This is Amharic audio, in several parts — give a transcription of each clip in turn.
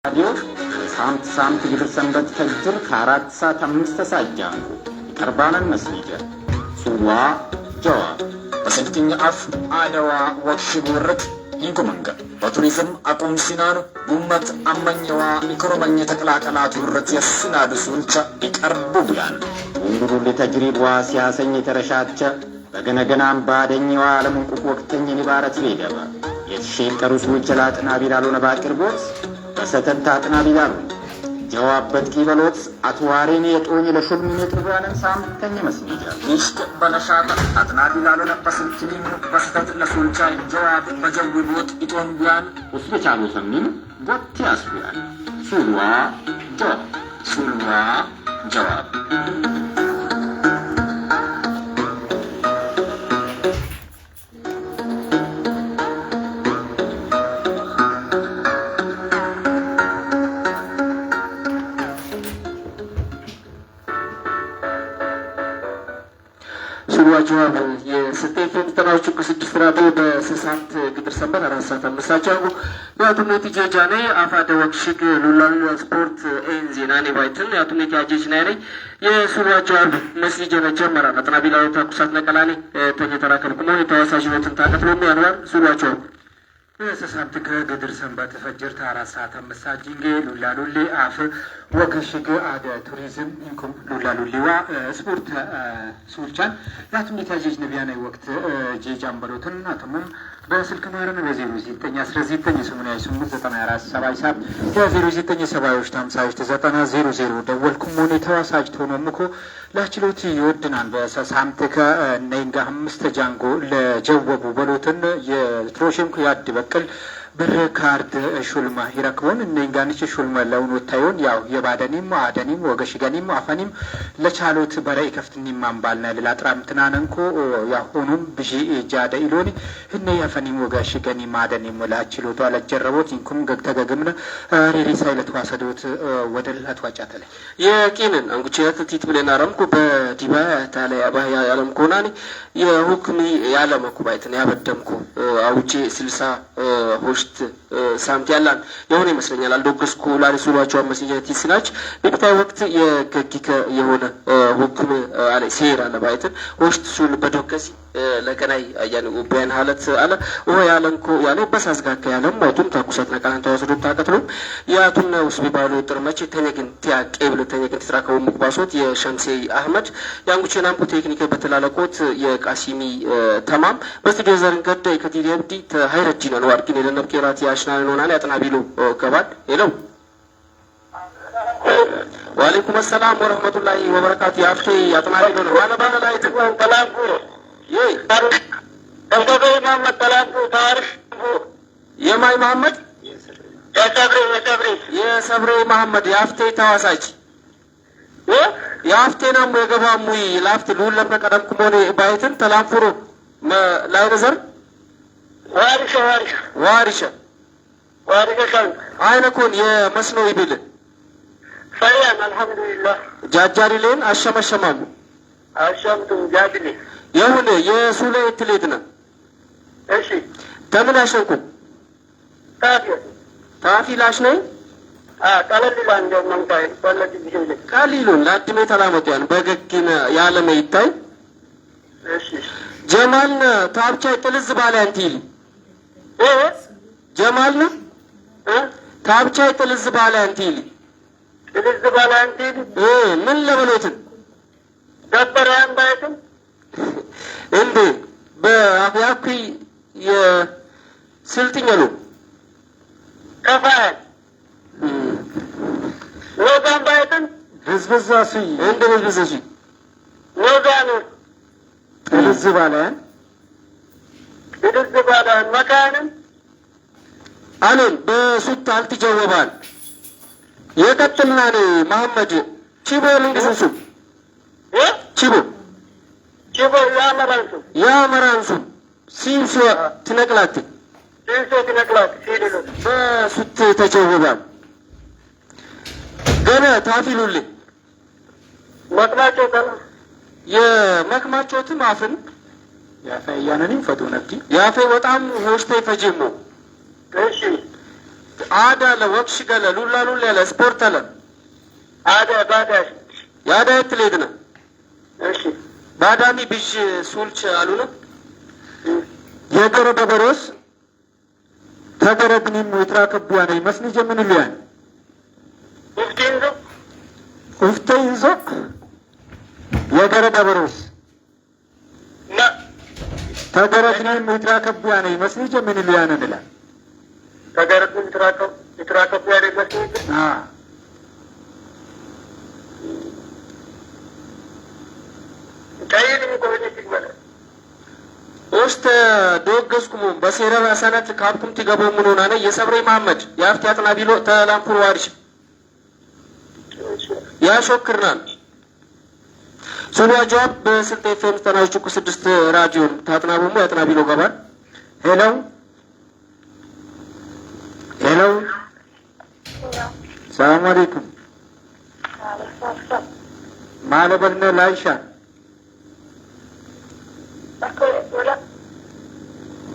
Radio samt gidersanበት ከጅር ከአራት ሰዓት 5 ሰዓት ጀምሮ ቀርባናን መስሊጀ ሱዋ ጀዋብ በስልጥኛ አፍ አደዋ ወክሽብ ወርቅ ይንኩመንገ በቱሪዝም አቁም ሲናን ጉመት አመኘዋ ኢኮኖሚ ተቀላቀላት ወርት የስናዱ ሱልቻ ይቀርቡ ብላን ወንዱሩ ለተጅሪባ ሲያሰኝ ተረሻቸ በገነገናም ባደኛዋ ለሙንቁ ወቅተኝ ሊባረት ሊገባ የሽልቀሩስ ወጀላጥና ቢላሎና ባቅርቦት በሰተንታ አጥና ቢላሉ ጀዋብ በጥቂ በሎት አትዋሬኔ የጦኝ ለሹልሚ የጥባንን ሳምተኝ መስኒጃ ይሽክ በለሻታ አጥና ቢላሉ ለበስልኪኒ በሰተት ለሱልቻ ጀዋብ በጀዊ ቦት ኢጦን ቢያን ወስበቻሉ ሰሚን ቦት ያስቢያል ሱልዋ ጀዋብ ጀዋብ የስቴፈን ተናውቹ ከስድስት ራዶ በስሳት ግድር ሰንበት 4 ሰዓት 5 ሰዓት ያቱነት ጀጃኔ አፋደ ወክሽግ ሉላሉ ስፖርት ኤንዚናኔ ባይትን ያቱነት ያጀጅ ናይ የሱዋ ጀዋብ መስጂድ ጀመራ አጥናቢላው ታኩሳት ነቀላኔ ተከተራከል ኩሞ የተዋሳጅ ወትን ታቀጥሎም ያንዋር ሱዋ ጀዋብ በስሳት ግድር ሰንበት ፈጅር 4 ሰዓት 5 ሰዓት ጂንጌ ሉላሉሊ አፍ ወክሽግ አደ ቱሪዝም ኢንኩም ሉላሉሊዋ ስፖርት ሱልቻን ያቱነት ያጀጅ ነቢያናይ ወቅት ጄጃን በሎትን አተሙም በስልክ ማረን በ0919889477 የ0970509000 ደወልኩም ሆነ ተዋሳጅ ተሆኖምኮ ላችሎት ይወድናን በሳምተከ ነይንጋ 5 ጃንጎ ለጀወቡ በሎትን የትሮሽምኩ ያድ በቅል ብር ካርድ ሹልማ ይረክቡን እነንጋንች ሹልማ ለውን ወታዩን ያው የባደኒም አደኒም ወገሽገኒም አፈኒም ለቻሎት በራይ ከፍትኒም ማንባልና ለላጥራም ትናነንኮ ያሆኑም ብጂ ጃደ ኢሎኒ እነ ያፈኒም ወገሽገኒም አደኒም ወላችሎት አለጀረቦት እንኩም ገግተገግምነ ሪሪ ሳይለት ዋሰዶት ወደላት ዋጫተለ የቂንን አንጉቸት ቲት ብለና ረምኩ በዲባ ታለ አባያ ያለም ኮናኒ የሁክሚ ያለመኩ ባይትን ያበደምኩ አውጪ 60 ሆሽት ሳምት ያላን የሆነ ይመስለኛል አልዶግስኩ ላሪሱሏቸው መስጂት ይስናች በቅታይ ወቅት የከኪከ የሆነ ሁክም አለ ሴራ ለባይትን ሆሽት ሱል በዶከሲ ለከናይ አያን ኡባን ሐለት አለ ወይ ያለንኮ ያለ በሳስጋከ ያለም ማይቱን ታኩሳት ነቃን ተወስዶ ታቀጥሉ ያቱን ውስቢ ባሉ ጥርመች ተነግን ቲያቄብል ተነግን ተራከው ሙባሶት የሸምሴ አህመድ ያንጉቸናም ቴክኒክ በተላለቆት የቃሲሚ ተማም በስቱዲዮ ዘርን ገደ ከቲዲምዲ ተሃይረጂና ነው አርኪን ለነብኬራት ያሽናል ሆናል ያጥናቢሉ ከባድ ሄሎ ወአለይኩም ሰላም ወራህመቱላሂ ወበረካቱ ያፍቴ ያጥናቢሉ ነው ባለ ላይ ተቆን ተላቁ ይይ እንግዲህ መሐመድ ተላቁ ታሪክ የማይ መሐመድ የሰብሬ መሐመድ ያፍቴ ተዋሳጭ ያፍቴናም የገባሙይ ላፍት ሉለም ተቀደም ኩሞኔ ባይትን ተላምፉሩ ላይ ነዘር ዋሪሻ አይነኮን የመስኖ ይብል ሰላም አልহামዱሊላህ ጃጃሪሌን አሸመሸማሙ አሸምቱ ጃጅሊ የሁን የሱለ እትሌድና እሺ ተምን አሸንኩ ታፊ ላሽ ነኝ ቀለል እንደው መንታይ ወለድ ቢሆን ቀሊሉን ላድሜ ተላመጡያን በገግነ ያለመ ይታይ እሺ ጀማልና ታብቻይ ጥልዝ ባለ አንቲሊ ጀማልና ታብቻይ ጥልዝ ባለ አንቲሊ ምን ለበሎትን ደበራን ባይትን እንዴ በአፍያኩ የስልጥኛሉ ከፋን ወጋን ባይትን ህዝብዛሲ እንደ ህዝብዛሲ ወጋኑ ጥልዝ ባላን መካንም አለን በሱት አልተጀወባል የቀጥልናን መሐመድ ቺቦ ልንግስሱ ቺቦ ያመራንሱ ሲምሶ ትነቅላት ሲድሉ በሱት ተጀወባል ገና ታፊሉልኝ መክማቸው ከላ የመክማቸውትም አፍን ያፈያነኒ ፈቶ ነብቲ ያፈ በጣም ሆስቴ ፈጀሞ እሺ عادة لوكش قال لولا لولا لا سبورت لا عادة بعد يا ده تليدنا ماشي بعدامي بيش سولش قالونا يقرأ دبروس تقرأ بني ميتراك بيانا يمسني جمن اليان مفتين افتيزو يقرأ دبروس لا تقرأ بني ميتراك بيانا يمسني جمن اليان نلا تقرأت من تراكب يا ريت مسني كاين من كويس تقبل ውስጥ ዶገስኩም በሴራ ሰነት ካብኩም ትገቡ ምን ሆነ ነው የሰብሬ መሐመድ ያፍታትና ቢሎ ተላምፑር ዋርሽ ያሾክርናል ሱሉ ጃብ በስልጤ ፌም ተናውጭ 6 ራዲዮ ታጥናቡሙ ያጥና ቢሎ ገባል ሄሎ ሄሎ ሰላም አለይኩም ማለበልነ ላይሻ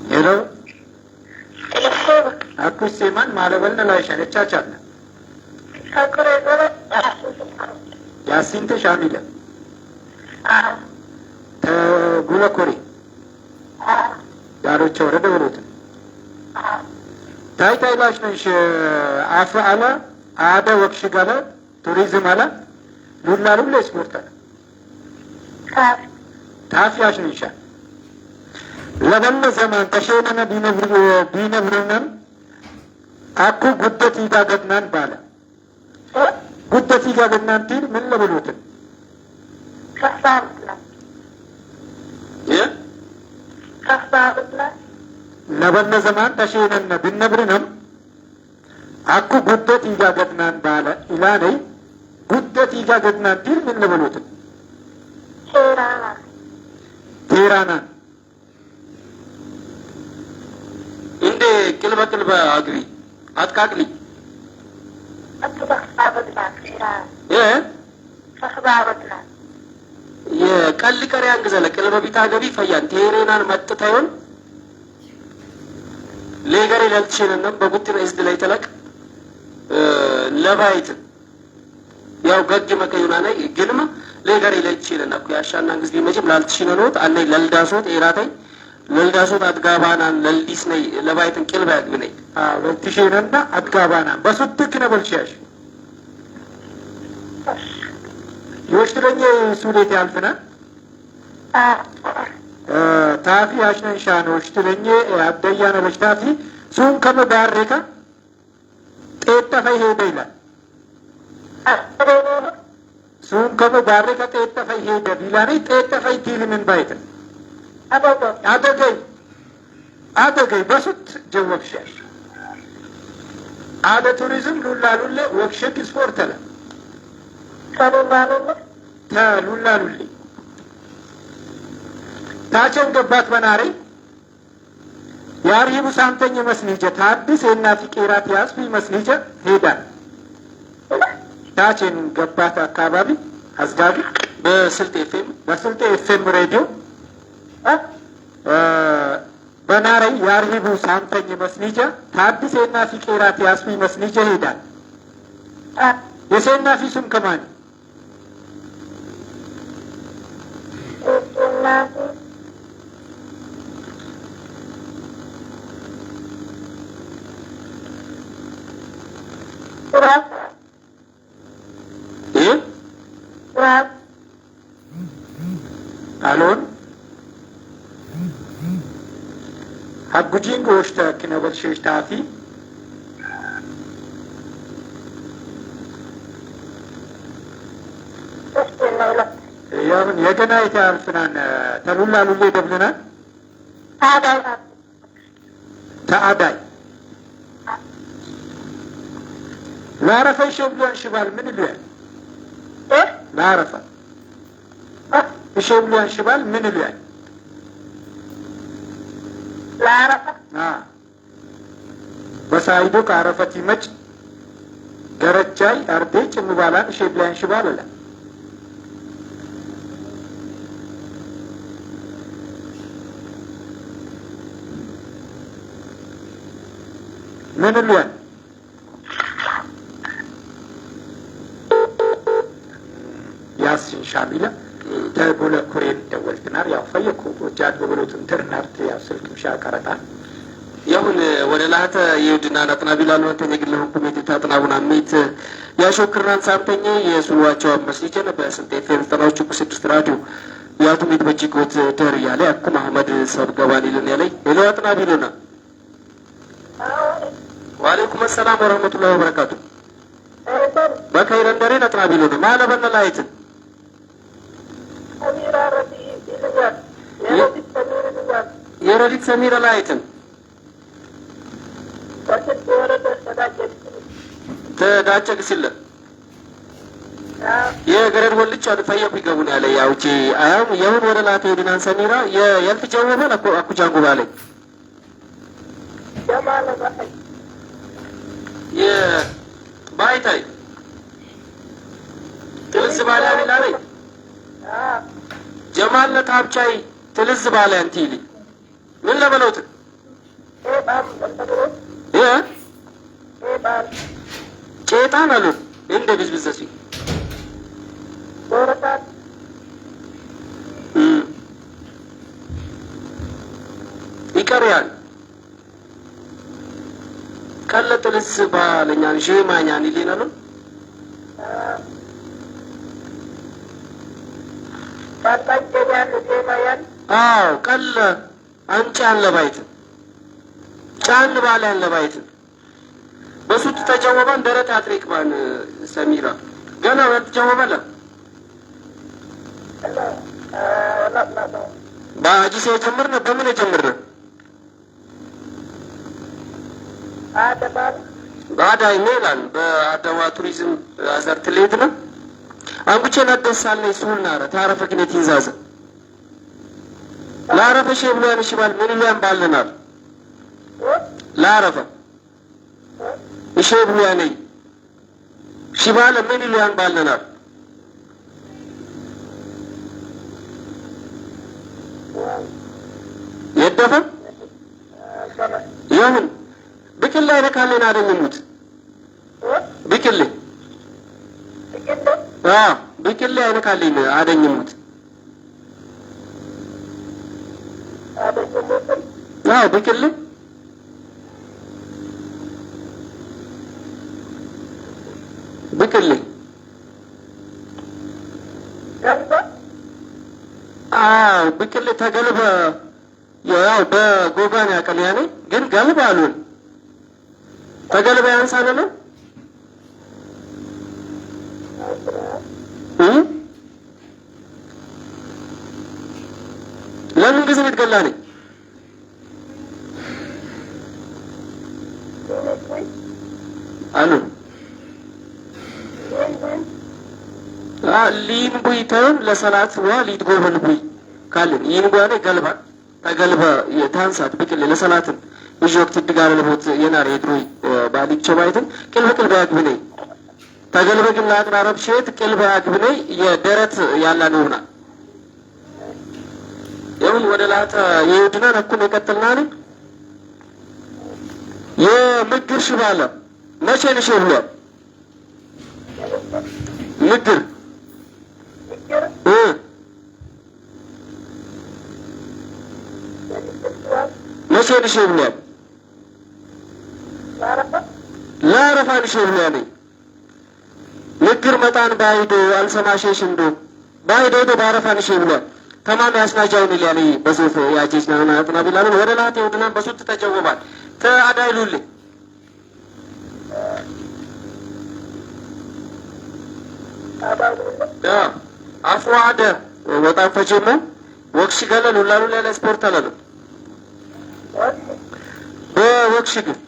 ሄሎ አኩስ ሰማን ማለበልነ ላይሻ ለቻቻለ ያሲን ተሻሚለ ጉለኮሪ ያሮች ወረደ ወሮት ታይታይ ላሽ ነሽ አፍ አለ አደ ወክሽ ጋለ ቱሪዝም አለ ሉላ ሉላ ስፖርት አለ ታፊያሽ ነሽ ለበለ ዘመን ተሸነነ ቢነብሩንም አኩ ጉደት ይጋገድናን ባለ ጉደት ይጋገድናን ቲል ምን ለብሎትን ለበለ ዘመን ተሸነነ ቢነብሩንም አኩ ጉደት ይጋገድናን ባለ ኢላኔ ጉደት ይጋገድናን ቲል ምን ለብሎትን ቴራና እንዴ ቅልበ ቅልበ አግሪ አጥቃቅሊ የቀል ቀሪ አንግዘለ ቅልበ ቢታ ገቢ ፈያን ቴሬናን መጥታዩን ሌገሬ ለልትሽነንም በጉትነ እዝድ ላይ ተለቅ ለባይት ያው ገግ መከዩና ላይ ግልማ ሌገሬ ለልትሽነና እኮ ያሻና እንግዲህ መቼም ላልትሽነኖት አነ ለልዳሶት ኤራታይ ለልዳሶት አጥጋባናን ለልዲስ ነይ ለባይትን ቅልባ ያግብነይ ለልትሽነና አጥጋባናን በሱትክ ነበልሻሽ ይወሽለኝ ሱሌት ያልፍና ታፊ አሽነን ሻን ወሽለኝ አደያነ በሽታፊ ሱን ከመባረካ ጤጠፈይ ሄደ ይላል ሱን ከመባረካ ጤጠፈይ ሄደ ቢላኔ ጤጠፈይ ቲልምን ባይትን አደገይ በሱት ጀወክሻሽ አደ ቱሪዝም ሉላ ሉላ ወክሸክ ስፖርት አለ ሉላ ሉሌ ታቸን ገባት በናሬ ያርሂቡ ሳምተኝ መስኒጀ ታዲስ የናፊ ቄራት ያስቢ መስኒጀ ሄዳል ታቸን ገባት አካባቢ አዝጋቢ በስልጤ ኤፍኤም ሬዲዮ በናሬ ያርሂቡ ሳምተኝ መስኒጀ ታዲስ የናፊ ቄራት ያስቢ መስኒጀ ሄዳል የሴናፊ ስም ከማን አሎን ሀጉጂን ጎሽተ ክነበልሽሽ ታፊ ያምን የገና ይታልፍናን ተሉላ ሉሌ ደብልናን ተአዳይ ላረፈ ሸብሉን ሽባል ምን ይላል ላረፈ ሸብሉን ሽባል ምን ይላል ላረፈ በሳይዶ ካረፈት ይመጭ ገረቻይ አርዴ ጭምባላን ሸብሉን ሽባል አለ ምን ይላል ያስን ሻሚለ ተጎለ ኮሬን ደወልትናር ያው ፈየኩ ጃድ በብሎት ኢንተርኔት ያው ስልክ ምሻ ቀረጣ يهون ولا لهته يودنا نطنا بلالو انت يقلهم كوميتي تاطناونا ميت يا شكران سامتني يسواچو مسيجن بسنت فين تراوچو بسدست راديو يا توميت بجيكوت تر ياله اكو محمد صاحب غواني لن ياله الو اطنا بيلونا وعليكم السلام ورحمه الله وبركاته بخير اندري نطنا بيلونا ما لبن لايت سميرة ردي بيلونا يا ردي سميرة لايتن تداچك سله يا غرر ولچ فيا بيغون على ياوچي ايام يهون ولا تيدنا سميرا يا يلف جوبا اكو جانغو بالي جمال باي يا باي تاي تلز بالي علي جمال لتابچاي تلز بالي انتيلي من لبلوت يا شيطان قالوا انت بزبزسي ورطات يكريان قالت الزبا لنيان شيما يعني لينا له قال انت على بيت كان بالان لبيت بسوت تجاوبان درت اتريك بان سميرة قال له تجاوب له لا باجي سيجمرنا بمن يجمرنا بعد ايميلان بادوا توريزم ازرت ليدنا አንጉቼን አደሳለኝ ሱልናረ ታረፈ ግኔት ይዛዘ ላረፈ ሸብላን ሽባል ምን ይላን ባልናል ላረፈ ሸብላን ሽባል ምን ይላን ባልናል የደፈ ይሁን ብቅል ላይ ረካለና አደኝሙት ብቅል ብቅል አይነካልኝ አደኝሙት ብቅል ብቅል ብቅል ተገልበ ያው በጎጋን ያቀልያኔ ግን ገልብ አሉን ተገልበ ያንሳለ ነው ለምን ጊዜ ልትገላኔ አሉ ሊን ቡይተን ለሰላት ዋሊድ ጎበል ቡይ ካልን ይን ጓኔ ገልባ ተገልባ የታንሳት ብቅል ለሰላትን ይጆክት ድጋለ ለቦት የናር የድሮይ ባሊቸ ባይተን ቅልብ ያግብኔ ተገልበ ግን ለአቅራረብ ሸት ቅልብ ያግብኔ የደረት ያላ ነውና ይሁን ወደ ላታ የውድና ነኩን የቀጥልናል የምግር ሽባለ መቼ ነሽ ብሏል ምድር መቼ ነሽ ብሏል ላረፋ ነሽ ብሏል ምድር መጣን ባይዶ አልሰማሸሽ እንዶ ባይዶ ባረፋ ነሽ ብሏል ተማም ያስናጃውን ይላል በሶፍ ያጂስ ነው ናጥና ቢላሉ ወደ ላቴ ወደና በሱት ተጀወባል ተአዳይሉልኝ አፍዋደ ወጣን ፈጀመ ወክሽ ገለሉ ላሉ ለለ ስፖርት አላሉ በወክሽ ግን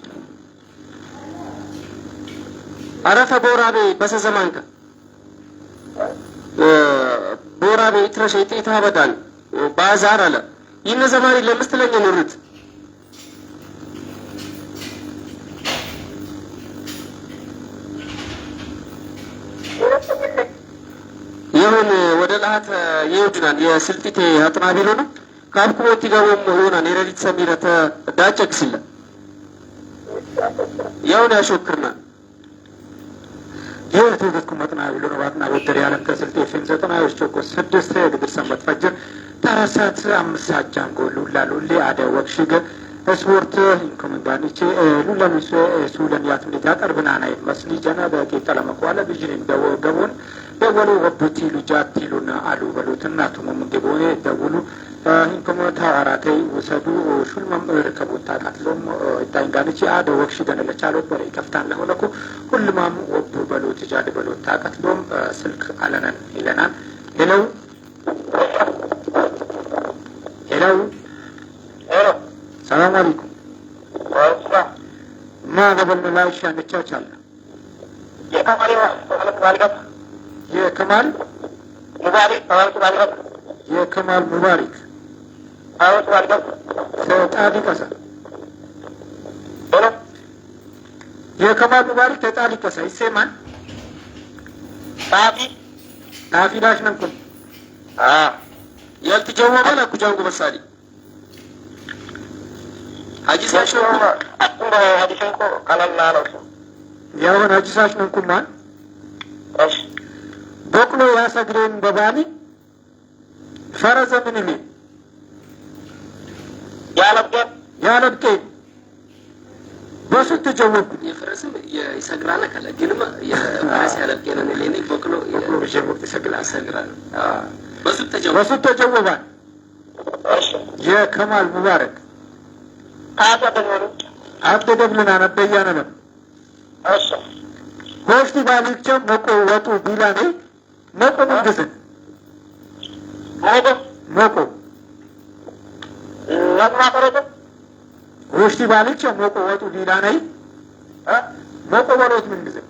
አረፈ ቦራቤ በሰዘማንከ ቦራቤ ትረሸይት ይታበዳል ባዛር አለ ይነ ዘማሪ ለምስተለኝ ኑርት ይሁን ወደ ላሃት ይውድናል የስልጢቴ አጥናቢሎ ነው ካብኩት ይገውም ሆና ነረዲት ሰሚረተ ዳጨክስለ ያውን ያሾክርና የትውልድኩ መጥና ብሎ ነባትና ወደር ያለም ተስልጤ ፊልም 90 ቾኮ 6 የግብር ሰንበት ፈጅር ታራት ሰዓት 5 ሰዓት ጃንጎ ሉላሉ ሊአደ ወክሽገ ስፖርት ኢንኮመንዳኒቼ ሉላሚስ ሱለን ያትምት ያቀርብና ናይ መስሊ ጀና በቄጠ ለመቋለ ቢጅን ደወገቡን ደወሉ ወብቲ ሉጃት ይሉና አሉ በሉትና ቱሙም እንደሆነ ደውሉ ኢንኮመንታ አራተይ ወሰዱ ሹልማም ርከቡታ ቃትሎም ይታንጋንቺ አደ ወክሽ ገነለ ቻሎት በረ ይከፍታን ለሆነኩ ሁሉማም ወቡ በሉት ጃደ በሉት ታቃትሎም ስልክ አለነን ይለናል። ሄሎ ሄሎ ሄሎ ሰላም አለይኩም ወይስ ማ ገበል ላይ ሻንቻቻለ የከማል የከማል ሙባሪክ የከማል ሙባሪክ ተጣዲ ቀሳ የከማል ሙባሪክ ተጣዲ ቀሳ ይሰማል ጣፊ ዳሽ ነንኩም ያልተጀወበ ለኩጃንጉ በሳሊ ሀጂሳሽ ነው ሀዲሽንኮ ቀለላ ነው ያውን ሀጂሳሽ ነንኩም ማን በቅሎ ያሰግሬን በባሊ ፈረዘ ምን ይል ያለብጤ በሱ ተጀወብኩ የፈረስም ይሰግራል ካለ ግንማ የፈረስ ያለብጤ ነው ለኔ በቅሎ በጀወብ ይሰግራል በሱ ተጀወባል የከማል ሙባረክ አደደብልና ነበያነ ነው ሆስቲ ባልቻ መቆ ወጡ ቢላኔ መቆ ምንድን መቆ ሆስቲ ባልቻ መቆ ወጡ ቢላኔ መቆ ወሎት ምንድን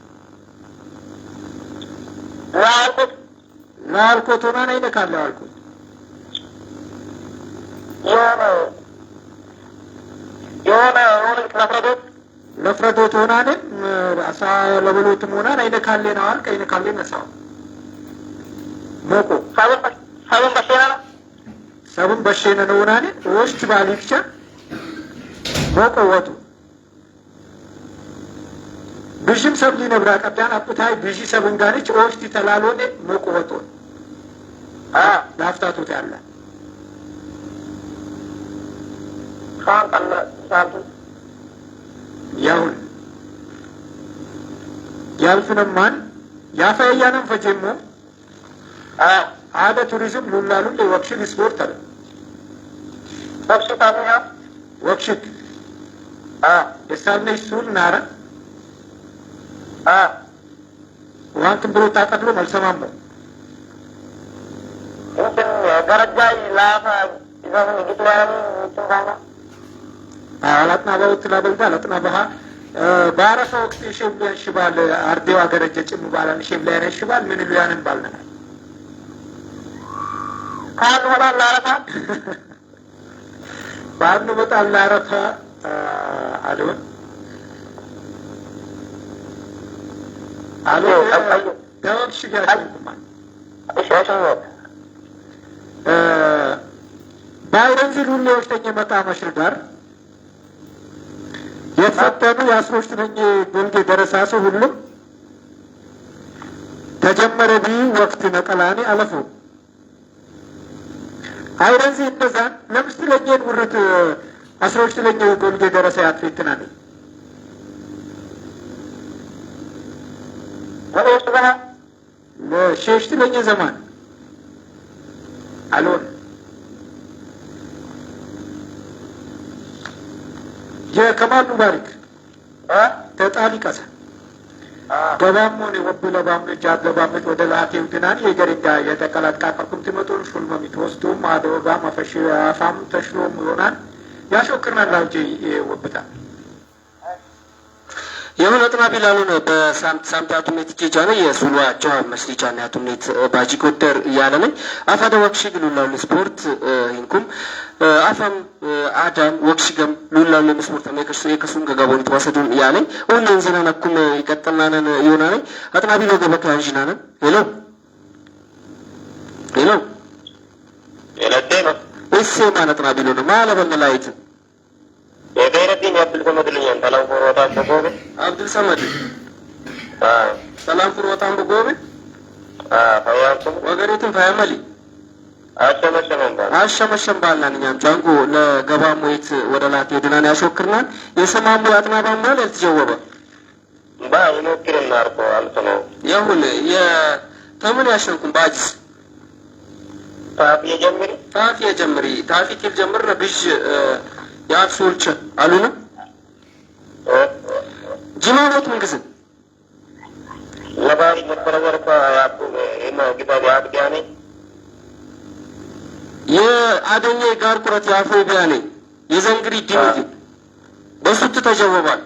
ላልኮት ሆና ነኝ ካለ አልኩት የሆነ ለፍረዶት ሆና ነኝ አሳ ለበሎትም ሆና ነኝ ካለ ነው አልከ ይነ ካለ ነሳው መቆ ሰብን በሸነ ነው ሆና ነኝ ሆስቲ ባልቻ መቆ ወጡ ብሽም ሰብሊ ነብራ ቀዳን አጥታይ ብሽ ሰብን ጋርች ሆስቲ ተላሎኔ መቆ ወጡ ላፍታቱት ያለ ያሁን ያልፍንም ማን ያፈያያንም ፈጀሞ አደ ቱሪዝም ሉላሉ ለወክሽን ስፖርት አለ ወክሽት የሳልነ ሱል ናራ ዋንክም ብሎ ታቀጥሎ መልሰማም ነው ደረጃይ ላፋ ይዘው ይግጥላሉ ተባለ አላጥና ባውት ላበልዳ አላጥና ባህ ባረፈ ወቅት ሸብለ ሽባል አርዴዋ ገረጀ ጭም ባላን ሸብለ ያነ ሽባል ምን ይሉ ያንን ባልነና ካሉ ወላላ አረፋ ባኑ በጣም ላረፋ አሉን አሉ ደውሽ ጋር ባይረንዚል ሁሌ ወሽተኛ መጣ መሽርዳር የተፈተኑ ያስሮሽተኝ ጎልጌ ደረሳሱ ሁሉም ተጀመረ ቢ ወቅት ነቀላኔ አለፉ አይረንዚ እንደዛ ለምስትለኝ ውርት አስሮሽተኝ ጎልጌ ደረሳ ያትፈተናል ወለስ ገና ለሸሽተኝ ዘማን አሎን የከማል ሙባሪክ ተጣሊ ቀሰ ገባም ሆነ ወብ ለባም ጃት ለባም ወደ ላቴው ድናን የገሪዳ የተቀላጣ ቀርኩም ትመጡን ሹልማም ተወስዶም አደወጋ ማፈሽ አፋም ተሽሎም ይሆናል ያሾክርናል ላውጂ ወብታ የሆነ ጥና ቢላሉን በሳምታቱ ሜት ጄጃነ የሱሏቸው መስሊቻና ያቱኔት ባጂ ኮደር ያለነኝ አፋደ ወክሽ ግሉላሉ ስፖርት እንኩም አፋም አዳም ወክሽ ገም ሉላሉ ስፖርት አሜከሱ የከሱን ገጋቦን ተወሰዱን ያለኝ ሁሉን ዘናናኩም ይቀጥልናነን ይሆናለኝ አጥና ቢሎ ገበካ ያንጂናነን ሄሎ ሄሎ የለደነ እሴ ማለት አጥና ቢሎ ነው ማለበነ ላይት የገረዲን ያብል ተመድልኛን ተላው ወራታ ተቆበ አብዱል ሰመድ ሰላም ጃንኩር ወጣም በጎበ ፈያንኩም ወገሪቱን ፈያመሊ አሸመሸም ባልናን እኛም ጃንጎ ለገባ ሞይት ወደ ላት ሄዱናን ያሾክርናል የሰማሙ ያጥናባም ባል ያልተጀወበ ይሞክርና አርቆ አልተነው ይሁን የተምን ያሸንኩም ባጅ ታፊ የጀምሪ ታፊ ኪል ጀምር ብዥ ያብሱልቸ አሉና ጅማሞት መንግስት ለባሪ መከረወርኳ ያቁ ግባብ ያብዲያኔ የአደኘ ጋር ቁረት ያፎ ቢያኔ የዘንግሪ ዲምጂ በሱት ተጀወባል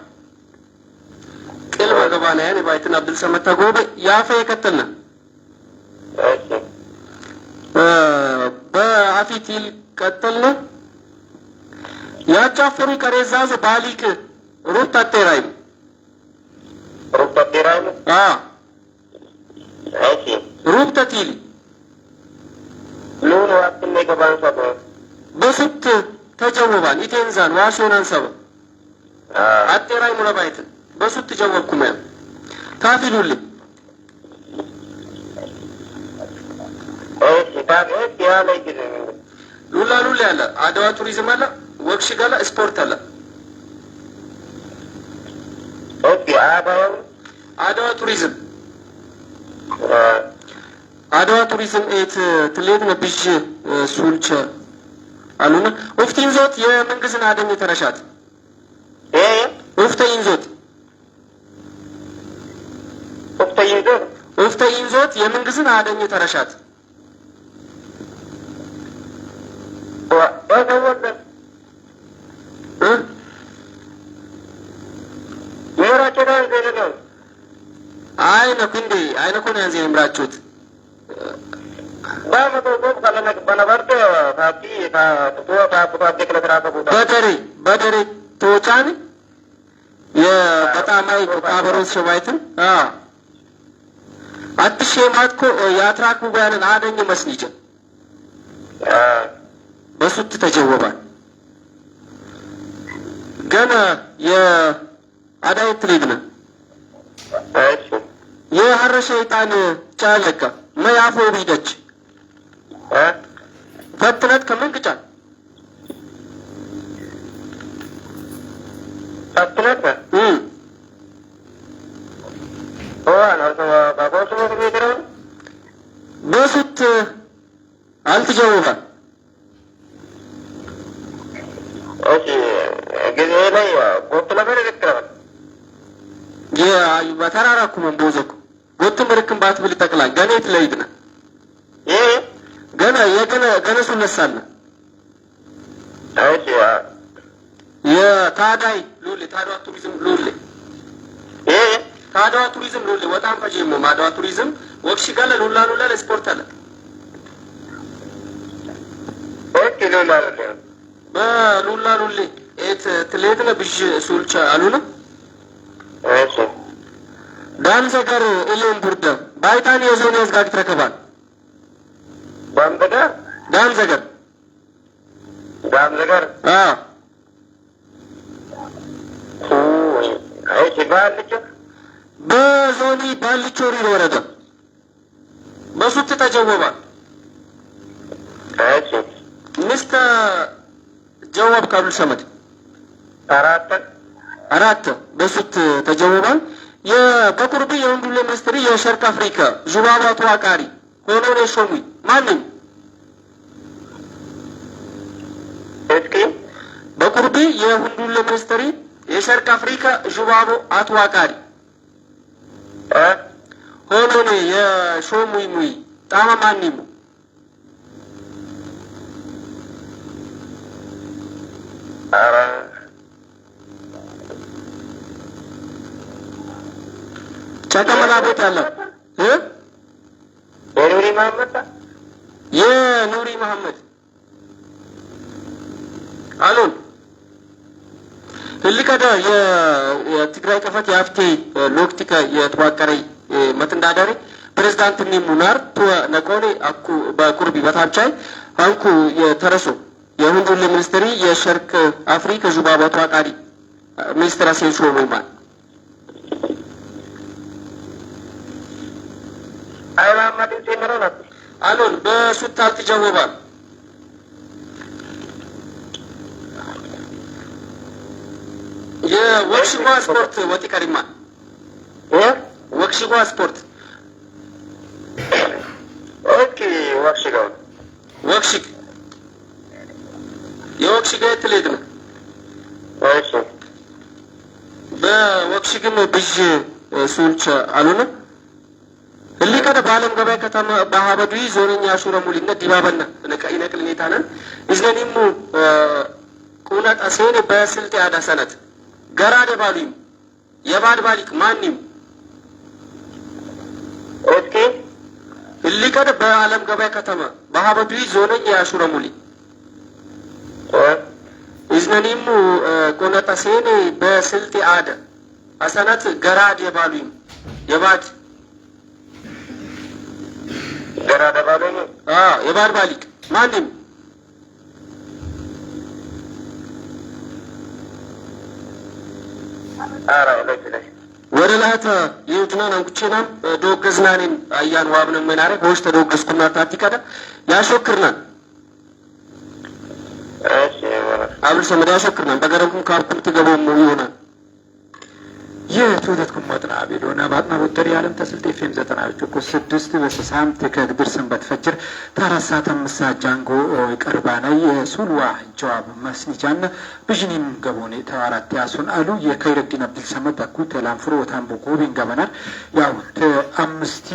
ቅል በገባና ያኔ ባይትን አብዱል ሰመድ ተጎበ ያፈ የከተልና በአፊቲል ቀጠልና ያጫፈሩ ቀሬዛዝ ባሊቅ ሩት አጤራይ ሩት ተቲል ሎን ዋክነ ገባን ሰበ በሱት ተጀወባን ኢቴንዛን ዋሾናን ሰበ አጤራይ ሙረባይት በሱት ተጀወብኩም ያ ታፊሉልኝ ሉላ ሉላ ያለ አድዋ ቱሪዝም አለ ወክሽ ጋላ ስፖርት አለ አድዋ ቱሪዝም ኤት ትሌት ነብሽ ሱልቸ አሉና ኦፍቲን ዞት የመንግስትን አደኝ ተረሻት ኦፍቲን ዞት የመንግስትን አደኝ ተረሻት አይነ ኩንዴ አይነ ኮን ያንዘ ይምራችሁት በደሬ ተወጫኒ የበጣማይ ቃበሮስ ሸባይትን አትሽ ማትኮ ያትራኩ ጋርን አደኝ መስኒጀ በሱት ተጀወባል ገና የአዳይት ልጅነ የሐረ ሸይጣን ጫለካ ማያፎ ቢደች ፈትነት ከመንቅጫ ፈትነት በሱት አልተጀወባል ጊዜ ላይ ጎት ነገር ይከራል በተራራኩ መንቦዘኩ ጎት ምርክም ባትብል ጠቅላል ገኔት ለይድና ገና ገነሱ ነሳለ የታዳይ ሉል ታዳዋ ቱሪዝም ሉል ታዳዋ ቱሪዝም ሉል ወጣም ፈጂሞ ማዳዋ ቱሪዝም ወክሽ ጋለ ሉላ ሉላ ለስፖርት አለ ሉላ በሉላ ሉል ኤት ትሌትነ ብዥ ሱልቻ አሉና ዳንዘገር ኢሌን ቡርደ ባይታን የዞን ያዝጋግ ተከባል ዳንዘገር በዞኒ ባልቾሪ ወረደ በሱት ተጀወባል ምስተ ጀዋብ ካብል ሰመድ አራት በሱት ተጀወባል በቁርቢ የወንዱለ ሚኒስትሪ የሸርቅ አፍሪካ ዙባባ ተዋቃሪ ሆኖ ነው ሾሙ ማንም በቁርቢ የወንዱለ ሚኒስትሪ የሸርቅ አፍሪካ ዙባባ አትዋቃሪ ሆኖ ነው የሾሙ ሙይ ጣማ ማንሙ ቻከመላ ቤት አለ የኑሪ መሐመድ አሉን ህልከደ የትግራይ ቀፈት የአፍቴ ሎክቲካ የተዋቀረ መትንዳዳሪ ፕሬዝዳንት ሙናር ነቆኔ አኩ በቁርቢ በታብቻይ አንኩ የተረሶ የሁንዱል ሚኒስትሪ የሸርቅ አፍሪካ ዙባባ ተዋቃሪ ሚኒስትር አሴንሾ ሞይማል አይባ ማዲ ሲመረና አሎን በሱታል ትጀወባል የወክሽጓ ስፖርት ወጥ ቀሪማ ወክሽጓ ስፖርት ኦኬ ወክሽግ የወክሽግ የትሌት ነው እሺ በወክሽግም ብዥ ሱልቻ አሉን اللي كده بعلم جباي كتام بحابدوي زورين ياشورا مولينا ديبابنا نقل نيتانا إذن نمو كونات أسين بسلتي هذا سنة غراد باليم يباد بالك مانيم اوكي اللي كده بعلم جباي كتام بحابدوي زورين ياشورا مولي إذن نمو كونات أسين بسلتي هذا سنة غراد يباليم يباد ገራዳ ባለኝ የባህር ባሊቅ ማንም አራ ለዚህ ወደ ላታ ይውትናን አንኩቼናም ዶገዝናኔን አያን ዋብነ መናረ ወስተ ዶገስኩና ታቲካዳ ያሾክርናን እሺ ወራ አብር ሰመዳ ያሾክርናን በገረምኩም ካርኩም ትገበው ይሆናል የትውለት ኩማጥና አቤሎና ባጥና ወተሪ ዓለም ተስልጤ ፌም ዘጠናዎች እኮ 6 በሰሳም ተከግብር ሰንበት ፈጅር ታራሳተ ምሳ ጃንጎ ቀርባናይ ሱልዋ ጀዋብ መስኒጃን ብጅኒም ገቦኔ ተዋራት ያሱን አሉ የከይረዲን አብዱል ሰመድ አኩ ተላምፍሮ ወታምቦ ጎቢን ገበናር ያው አምስቲ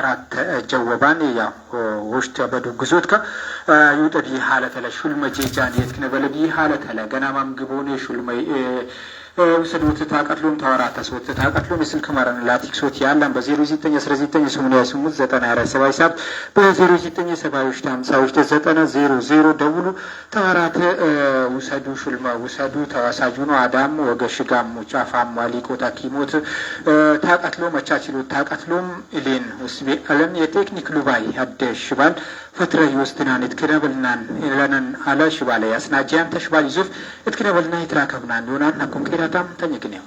አራት ጀወባን ያው ወሽታ በዱግዞት ከ ይውጠዲ ሐለተ ለሹል መጄጃን የትክነበለዲ ሐለተ ለገናማም ገቦኔ ሹልመይ ወሰዱት ታቀጥሎም ተዋራታ ሶት ታቀጥሎም የስልክ ማረን ላቲክ ሶት ያለን በ0919889477 በ09705090 ደውሉ ተዋራተ ወሰዱ ሹልማ ወሰዱ ተዋሳጁ ነው አዳም ወገሽጋም ጫፋም ዋሊቆ ታኪሞት ታቀጥሎ መቻችሎ ታቀጥሎም ኢሌን ወስቤ አለም የቴክኒክ ሉባይ አደሽባል ፈትረ ይወስድናን እትከነበልናን ኢለናን አላ ሽባለ ያስናጂያን ተሽባል ይዙፍ እትከነበልና ይትራከብናን ዮናን አኩም ዳም ተኝግን ያው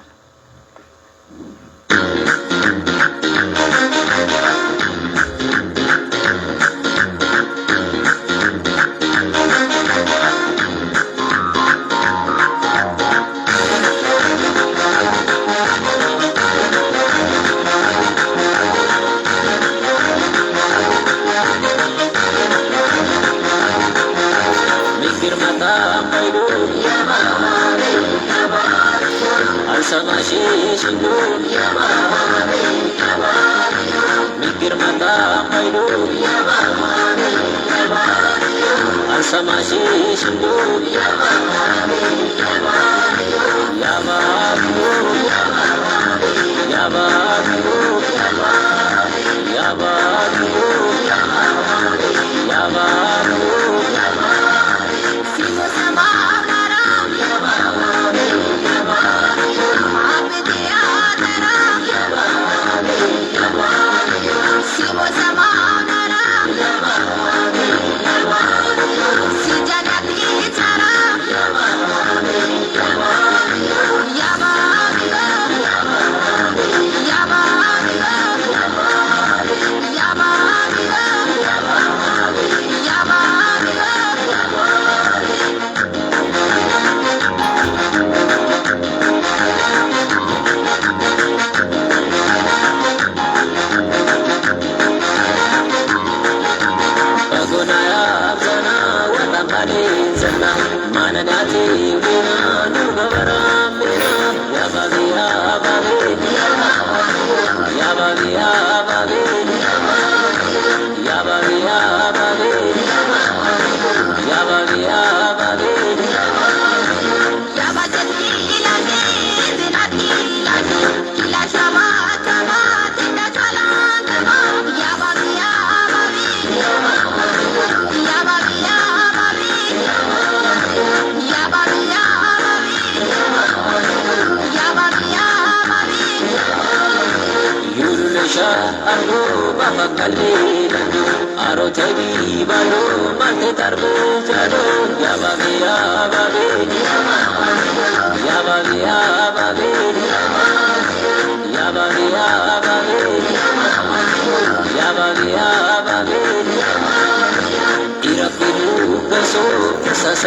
Ya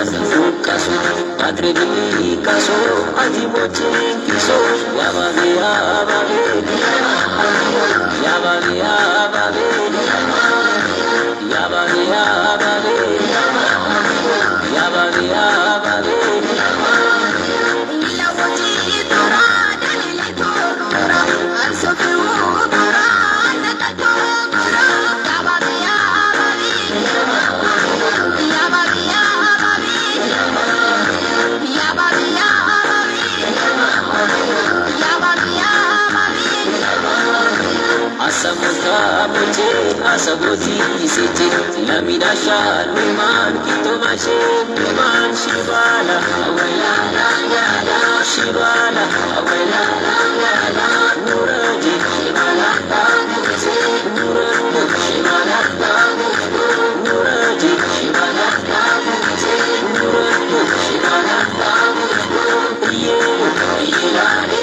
sandu kaso Patredi kaso Atimochi kiso Yabagi yabagi Yabagi yabagi Yabagi yabagi Yabagi yabagi Asamuka moche, asaboti isete, lamida shal, wiman kito mashe, wiman shibala, awela la la shibala, awela la la nuraji, shibala la mukse, nuraji, shibala la mukse, nuraji, shibala la mukse, nuraji, shibala la mukse, yelare,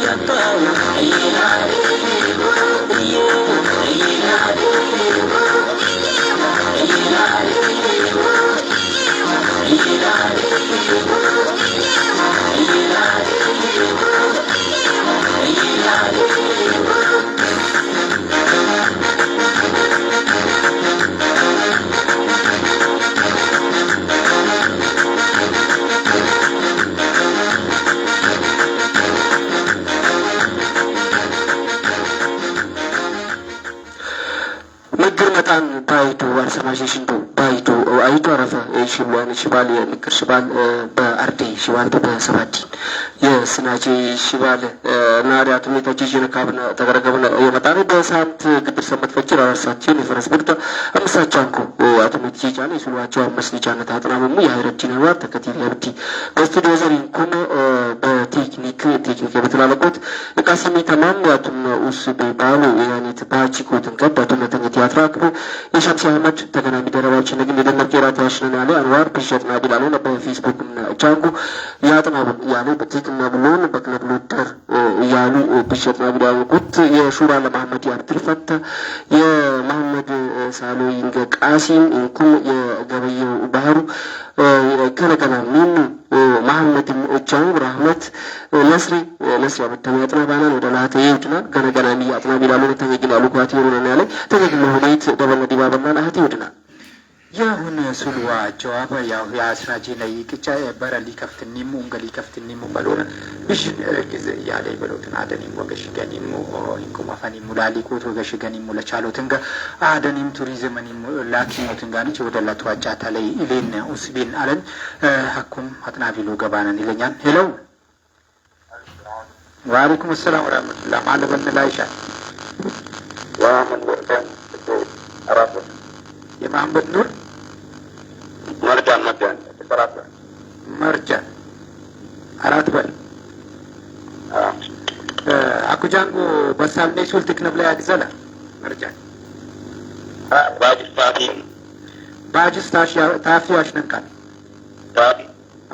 yatawa, yelare. መጣን ባይቱ አርሰማሽሽንዶ ባይቱ አይቱ አረፈ ሽባን ሽባል የምክር ሽባል በአርዴ ሽባል በሰባቲ የስናጂ ሽባል ናሪያቱ ሜታጂ ጀነካብና ተገረገብና የመጣን በሳምንት ግድር ሰመት ፈጭር አርሳችን የፈረስ ብርታ አምሳቻንኩ አቶሜቲ ጃለ ይስሏቸው መስሊቻነት አጥናመሙ የሃይረቲን ነው ተከቲል ያብቲ በስቱዲዮ ዘሪን ኩነ በቴክኒክ በተላለቆት ቃሲሚ ተማም ያቱም ኡስ በባሉ ያኔት ባቺ ኮትን ከዳቱ መተንገት ያትራክሩ የሻምሲ አህመድ ተገናሚ ደረባዎች ነግን የደመቅ የራት ያሽነን ያለ አንዋር ቢሸጥና ቢላሉ በፌስቡክ እና ቻንጉ ያጥናቡ ያለ በቴክና ብሎን በክለብ ሎተር ያሉ ቢሸጥና ቢላሉ ቁት የሹራ ለማህመድ ያብትል ፈተ የማህመድ ሳሎ ይንገ ቃሲም እንኩም የገበየው ባህሩ ከነገና ምን ማህመድ እቻው ረህመት ለስሪ አበተም ያጥና ባናን ወደ ላተ ይውድናል ገነገና ሚ ያጥና ቢላሉ ተገግላሉ ኳት ይሩና ያለ ተገግሎ ሆነይት ደበለ ዲባባና ላህት ይውድናል ያሁን ሱልዋ ጀዋባ ያው ያስራጂ ላይ ቅጫ በረሊ ከፍትኒሙ እንገሊ ከፍትኒሙ ባሎነ እሺ ጊዜ ያለ ይበሉትን አደኒም ወገሽ ገኒሙ ኢንኩም አፋኒሙ ላሊኮት ወገሽ ገኒሙ ለቻሎትን ጋር አደኒም ቱሪዝምኒሙ ላኪሞትን ጋር ነው ወደ ለተዋጫታ ላይ ኢሌን ኡስቢን አለን ሐኩም አጥናቢሉ ገባናን ይለኛል ሄሎ ወአለይኩም ሰላም ወራህመቱላህ ማለበን ላይሻ ወአመን ወርደን አራፍ የማህመድ ኑር መርጃን አራት በል አኩጃንጎ በሳልኔ ሱልትክ ነብላ ያግዘላ መርጃን ባጅስ ታፊያሽ ነንካል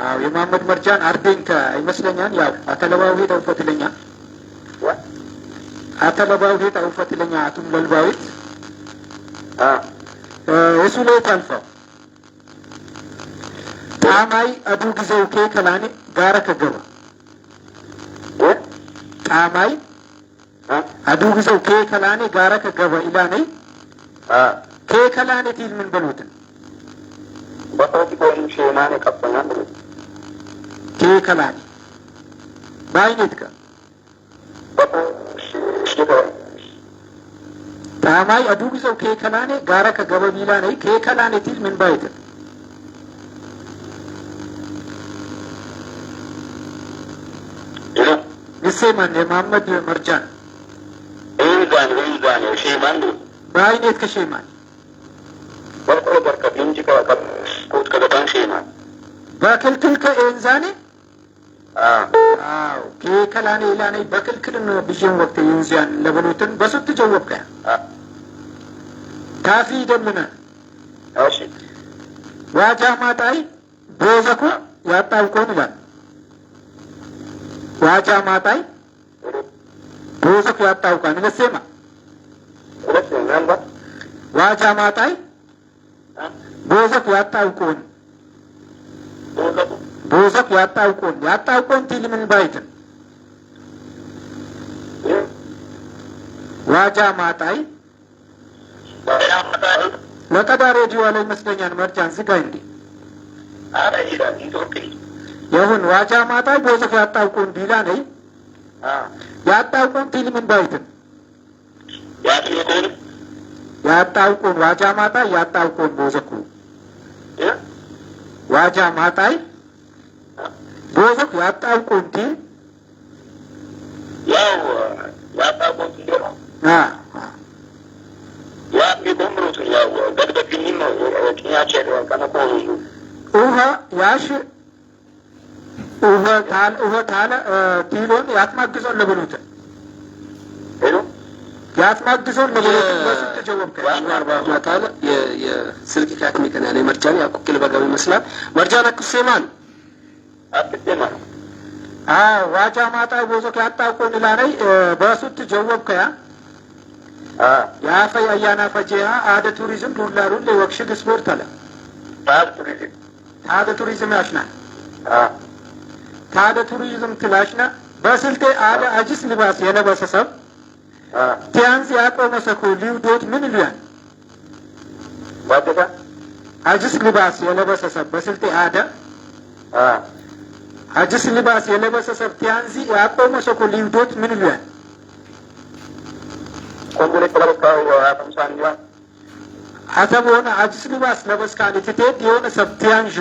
አዎ የማህመድ መርጃን አርዴንከ ይመስለኛል ያው አተለባው ሄደው ፈትለኛ አቱም ለልባዊት እሱ ላይ ታልፈው ጣማይ አዱ ጊዜው ከከላኔ ጋራ ከገባ ጣማይ አዱ ጊዜው ከከላኔ ጋራ ከገባ ኢላኔ ከከላኔ ቲል ምን በሉትን በቶቲ ቆም ሸማኔ ቀፈናል ከከላኔ ባይኔትከ ጣማይ አዱ ጊዜው ከከላኔ ጋራ ከገባ ኢላኔ ከከላኔ ቲል ምን ባይትን يسمى محمد مرجان إنزان شيمان باينيت كشيمان بركو بركة بينجي كوت كدبان شيمان باكل كلك إنزاني كي كلاني إلاني باكل كلن بيجين وقت إنزان لبنوتن بس تجاوبك كافي دمنا أوشي واجه ما تاي بوزكو ياتاو كون لان واجا ماتاي بوزك ياتاو كان لسيما واجا ماتاي بوزك ياتاو كون ቦዘክ ያጣውቆን ቲል ምን ባይትን ዋጃ ማጣይ ለቀዳ ሬዲዮ ላይ ይመስለኛል መርጃን ዝጋይ እንዴ ይሁን ዋጃ ማጣይ ቦዘክ ያጣውቆን ዲላ ነይ ያጣውቆን ቲል ምን ባይትን ያጣውቆን ዋጃ ማጣይ ያጣውቆን ቦዘኩ ዋጃ ማጣይ ቦዘክ ያጣውቆን ቲል ያው ያጣውቆን ቲል ውሀ ያሽ ውሀ ታለ ቲሎን ያትማግዞን ለብሉት ያትማግዞን ለብሉት በስንት ጀወብከ አርባ ማታለ የስልክ ካክሚ ከና ላይ መርጃን ያቁቅል በጋው ይመስላል መርጃን አክሴማን ዋጃ ማጣ ቦዞክ ያጣውቆን ላነይ በሱት ጀወብከ ያ ፈይ አያና ፈጂያ አደ ቱሪዝም ዱላሩን ለወክሽግ ስፖርት አለ ታደ ቱሪዝም ያሽና ታደ ቱሪዝም ትላሽና በስልቴ አደ አጅስ ልባስ የለበሰ ሰብ ቲያንስ ያቆመ ሰኮ ሊውዶት ምን ይላል አጅስ ልባስ የለበሰ ሰብ በስልቴ አደ አጅስ ልባስ የለበሰ ሰብ ቲያንስ ያቆመ ሰኮ ሊውዶት ምን ይላል አተቦነ አጅስ ልባስ ለበስካል ትቴድ የሆነ ሰብ ቲያንሽ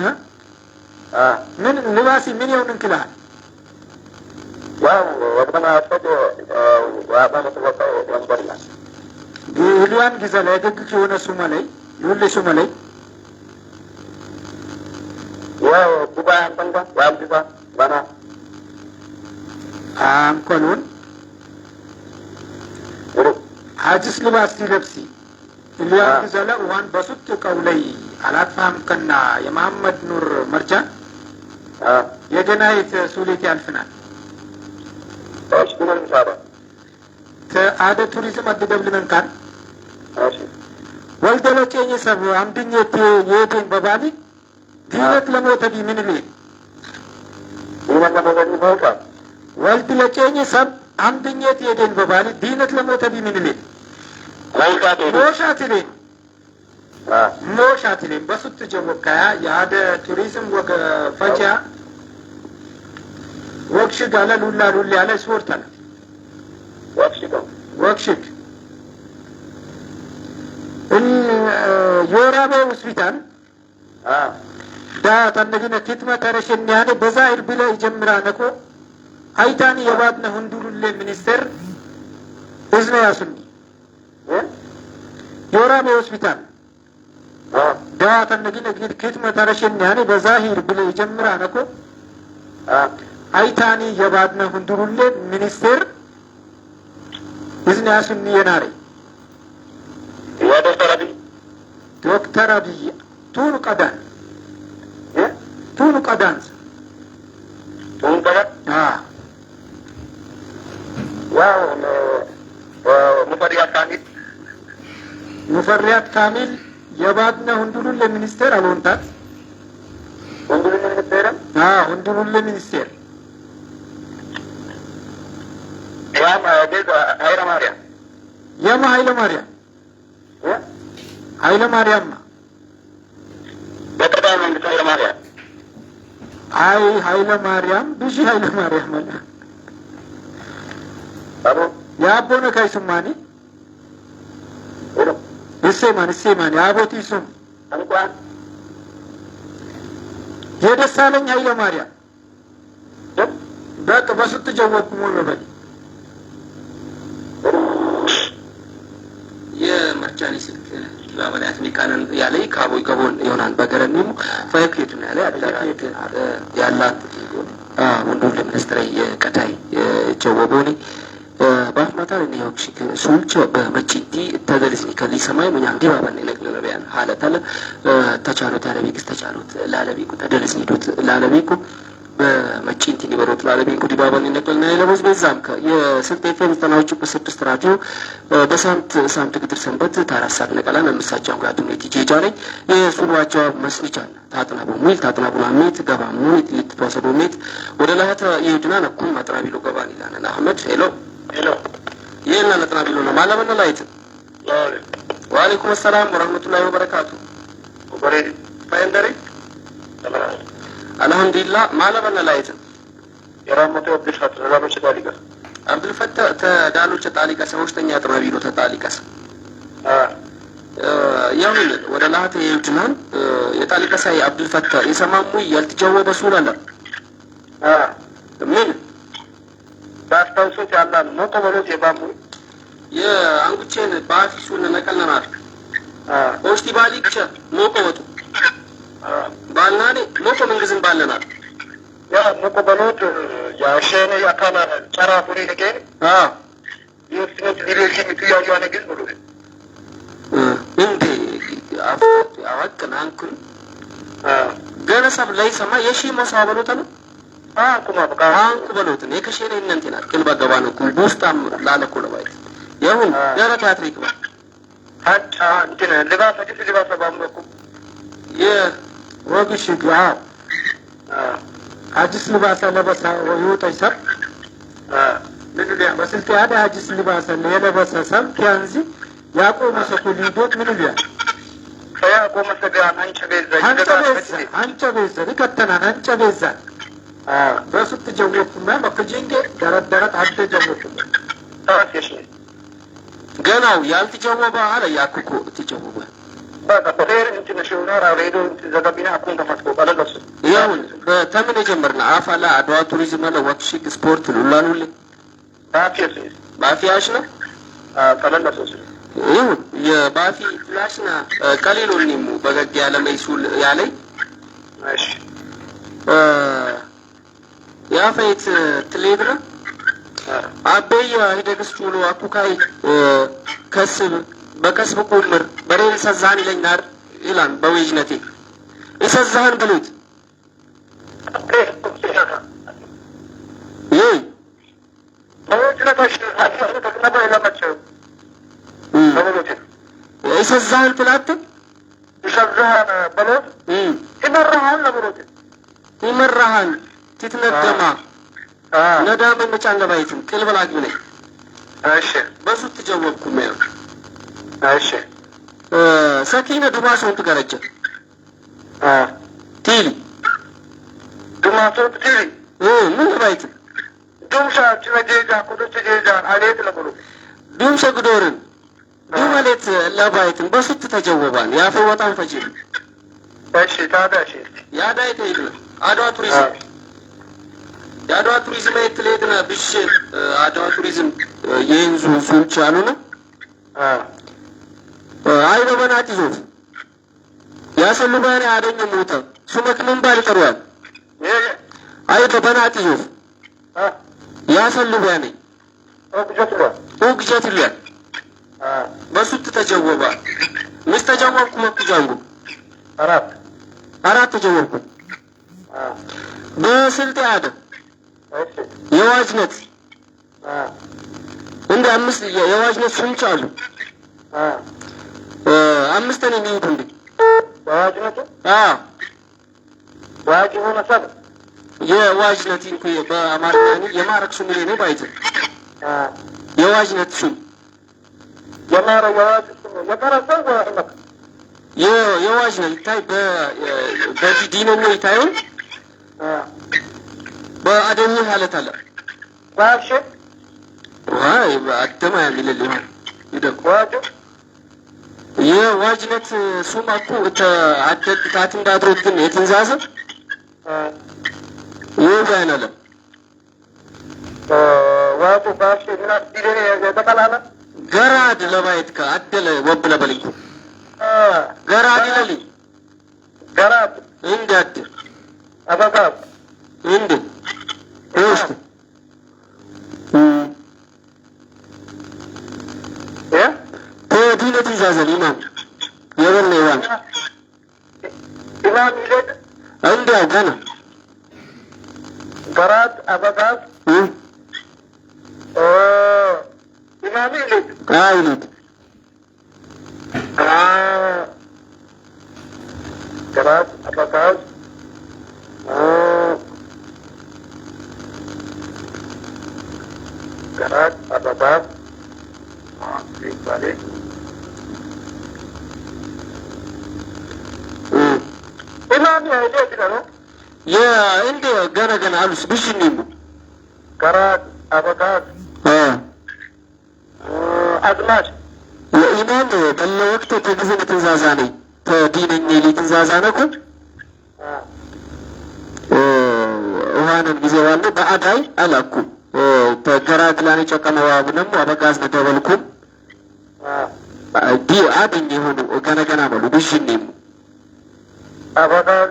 ምን ልባሲ ምን ይሆን እንክላል ይሉያን ጊዜ ላይ ደግክ የሆነ ሱመላይ ይሁን ሱመላይ አንኮሉን አጅስ ልባስ ሲለብሲ ይሉያን ጊዜ ላይ ዋን በሱት ቀውለይ አላጥፋም ከና የመሐመድ ኑር መርጃን የገናይት ሱሊት ያልፍናል አደ ቱሪዝም አደደብልነን ካን ወልደለጨኝ ሰብ አምድኘት የቴን በባሊ ዲነት ለሞተቢ ምን ሌ ወልድ ለጨኝ ሰብ አምድኘት የቴን በባሊ ዲነት ለሞተቢ ምን ሌ ሞሻትሌን በሱት ጀወካያ የአደ ቱሪዝም ወገ ፈጃ ወክሽግ አለ ሉላ ሉላ ያለ ስፖርት አለ ወክሽግ የወራቤ ሆስፒታል ዳት እንደገና ክትመ ተረሽን ያለ በዛይር ብለ ይጀምራ ነኮ አይታኒ የባድነ ሁንዱሉሌ ሚኒስተር እዝነ ያሱኒ የወራቤ ሆስፒታል ዳት እንደገና ክትመ ተረሽን ያለ በዛሂር ብለ ይጀምራ ነኮ አይታኒ የባድነ ሁንዱሉሌ ሚኒስተር እዝነ ያሱኒ የናሬ ዶክተር አብይ ቱኑ ቀዳን ሙፈሪያት ካሚል የባድነ ሁንዱሉሌ ሚኒስቴር አልወንታት ሁንዱሉሌ ሚኒስቴር የማ ኃይለ ማርያም አይ ኃይለ ማርያም ብዙ ኃይለ ማርያም አለ ያቦነ ካይሱማኒ እሴማን ያቦቲ ሱም የደሳለኝ ኃይለ ማርያም በቃ በሱት ጀወኩ ሞሎ በል የመርጃኒ ስልክ ለአመላት ሚካነን ያለ ካቦይ ከቦን ይሆናል በገረኒሙ ፈክሪቱ ያለ አዳራክ ያላት ወንዶል ሚኒስትር የቀታይ ጀወቦኒ ባፍማታ ነው ያውክሽክ ሱልቾ በመጪቲ ተደልስኒ ከሊ ሰማይ ምን ያንዲ ባባን ነግለበያን ሐለታለ ተቻሎት ያለቢክስ ተቻሎት ላለቢኩ ተደልስኒ ዶት ላለቢኩ በመጪንቲ ሊበሮት ላለቤን ኩዲ ባባን ይነቀልና የለቦዝ በዛም የስልጤ ፌም ዘጠናዎቹ በስድስት ራዲዮ በሳምንት ግድር ሰንበት ታራሳት ነቀላን አምሳቻን ጋቱም ለቲጄጃ ላይ የሱሯቸው መስኒቻል ታጥናቡ ሙል ታጥናቡ አሜት ገባ ሙል ልትተወሰዱ ሜት ወደ ላህተ ይሁድና ነኩም ማጥራቢሎ ገባን ይላልና አህመድ ሄሎ ይሄና ለጥናቢሎ ነው ማለበነ ላይት ወአለይኩም ሰላም ወራህመቱላሂ ወበረካቱ ወሬ ፈንደሪ አልহামዱሊላህ ማለበነ ላይት የራመተ ወብሽት ዘላሎች ዳሊጋ አብዱልፈታ ተዳሎች ጣሊቃ ሰውስተኛ ጥራቢሎ ተጣሊቃስ ያውን ወደ ላህተ ይሁድናን የጣሊቃ ሳይ አብዱልፈታ የሰማሙ ያልተጀወበ ሱላላ ምን ታስታውሱት ያላል ሞቶ በሎት የባሙ የአንጉቼን ባፊሱን ነቀልናል ኦስቲ ባሊክቸ ሞቆ ወጡ ባልናኔ ሞቆ መንግዝን ባለናል ያ ሞቆ በሎት ያሸነ ያካና ጨራ ፍሪ ነገር ይስነት ዲሬክሽን ትያዩ ነገር ብሎ እንዴ አወቅና አንኩ ገለሰብ ላይ ሰማ የሺ መሳበሎት ነው ኩማ በቃ አንኩ በሎት ነው የከሸነ እንንተና ከልባ ገባነ ኩ ቡስታም ላለኮ ነው ባይ ይሁን ያራ ታትሪክ ነው አጣ እንትን ልባስ አዲስ ልባስ ባምሮኩ የወግሽ ግራ አዲስ ልባስ ለበሳ ወይወጣይ ሰብ ለዱዲያ በስልት ያዳ አዲስ ልባስ ለለበሰ ሰብ ከንዚ ያቆመ ሰኩ ሊዶት ምን ይያ ከያቆመ ሰጋ አንቸ ቤዛ ይከተና አንቸ ቤዛ በሱት ጀወኩና በከጂንጌ ደረደረት አደ ጀወኩ ታስሽ ገናው ያልተጀወበ አለ ያኩኩ ተጀወበ በቃ በሬር እንትን ነሽውና ራሬዶ ዘጋቢና አኩን ተፈትቆ ባለገስ ይሁን በተምን የጀመርና አፋላ አድዋ ቱሪዝም አለ ወክሺክ ስፖርት ሉላኑል ባፊያሽ ነው ተለለሰስ ይሁን የባፊ ፍላሽና ቀሊሉኒሙ በገግ ያለ መይሱል ያለይ እሺ ያፈይት ትሌድራ አበያ ሂደግስቹሉ አኩካይ ከስብ በከስብ ቁምር በሬል ሰዛን ይለኛር ይላል በወይጅነቴ ይሰዛን ብሉት ይይ በወይጅነታሽ አጥፋት ተከናባ ይላማቸው በሉት ይሰዛን ትላት ይሰዛን በሉት ይመራሃን ለብሩት ይመራሃን ትትነደማ ነዳም መጫንገባይትን ቅልበላግ ነኝ እሺ በሱት ተጀወብኩም ነው እሺ ሰኪነ ዱማሶን ትገረጀ ቲሊ ዱማሶን ቲሊ ምን ባይት ዱምሻ ትለጀጃ ኩዱት ጀጃ አሌት ለብሩ ዱምሻ ግዶርን ዱማሌት ለባይትን በሱት ተጀወባን ያፈው ወጣን ፈጂል እሺ ታዳሽ ያዳይተ ይል አድዋ ቱሪዝም የአድዋ ቱሪዝም አይትሌድና ብሽ አድዋ ቱሪዝም የንዙ ሱንች አሉና አይዶ በናት ይዞት ያሰሉባኔ አደኝ ሞተ ሱመክምን ባልቀሯል አይዶ በናት ይዞት ያሰሉባኔ ኦግጀትለ በሱት ተጀወባ ምስተጀወብኩ መኩጃንጉ አራት ተጀወብኩ በስልጤ አደ የዋጅነት እንደ አምስት የዋጅነት ሱንች አሉ አምስተን የሚውጡ እንዴ የዋጅነት ዋጅ ሆነ ሰብ የዋጅነት እንኩ በአማርኛኒ የማረክ ሱም ነው ባይት የዋጅነት ሱም የማረ የዋጅ የቀረሰው ወራክ የዋጅነት ይታይ በዲኖ ይታዩን በአደኝ ሐለት አለ ዋሽ ዋይ አደማ ያሚልልኝ ይደቋጭ የዋጅነት ሱማኩ ተአደቅታት እንዳድሮት ግን የትንዛዘ ይባናለ ዋቁ ባሽ እና ዲሬ የተቀላለ ገራድ ለባይት ከአደለ ወብለ በልኩ ገራድ ይለልኝ ገራድ እንዳድ አባጋብ እንዴ እውስጥ ዲነት ይዛዘል ኢማም የበለ ይዋል ኢማም ይለድ እንዴ ገና ገራት አበጋዝ ኢማሚ ይሉት ይሉት ገራት አበጋዝ ገራት አበጋዝ ይባላል። ኢማሚ አይደል ነው የእንደ ገና አሉስ ብሽኒሙ ገራት አበጋዝ አዝማች የኢማም በለ ወቅት ተግዝን ትንዛዛ ነኝ ተዲነኝ ሊ ትንዛዛ ነኩ ውሃንን ጊዜ ዋለ በአዳይ አላኩ ተገራት ላኔ ጨቀመዋ ብነሙ አበጋዝ ነደበልኩም ዲ አድኝ የሆኑ ገና በሉ ብሽኒሙ አበጋዝ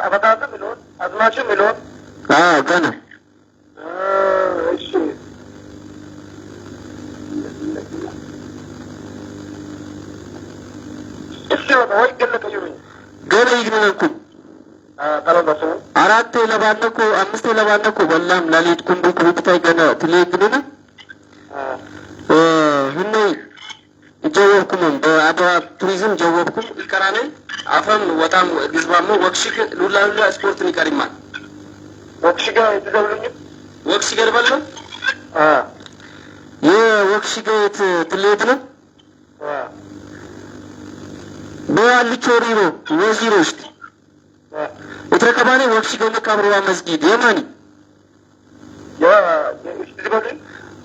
አበጋዝ ሚሎን አዝማች ሚሎን ገና እሺ ወይ ገለጠ ይሁን ገና ይግነኩ ቀለበሱ አራት ለባነኩ አምስት ለባነኩ ወላም ላሊት ኩንዱ ኩብታይ ገና ትሌግሉና ህነ ጀወብኩም በአድዋ ቱሪዝም ጀወብኩም ይቀራኔ አፈም ወጣም ግዝባሞ ወክሽክ ሉላሉላ ስፖርት ይቀርማል ወክሽጋ ይተዘብሉኝ ወክሽጋ ይባላል የወክሽጋ ትሌት ነው በአልቾ ሪሮ ወዚሮስት የተከባለ ወክሽጋ መቃብርዋ መስጊድ የማኒ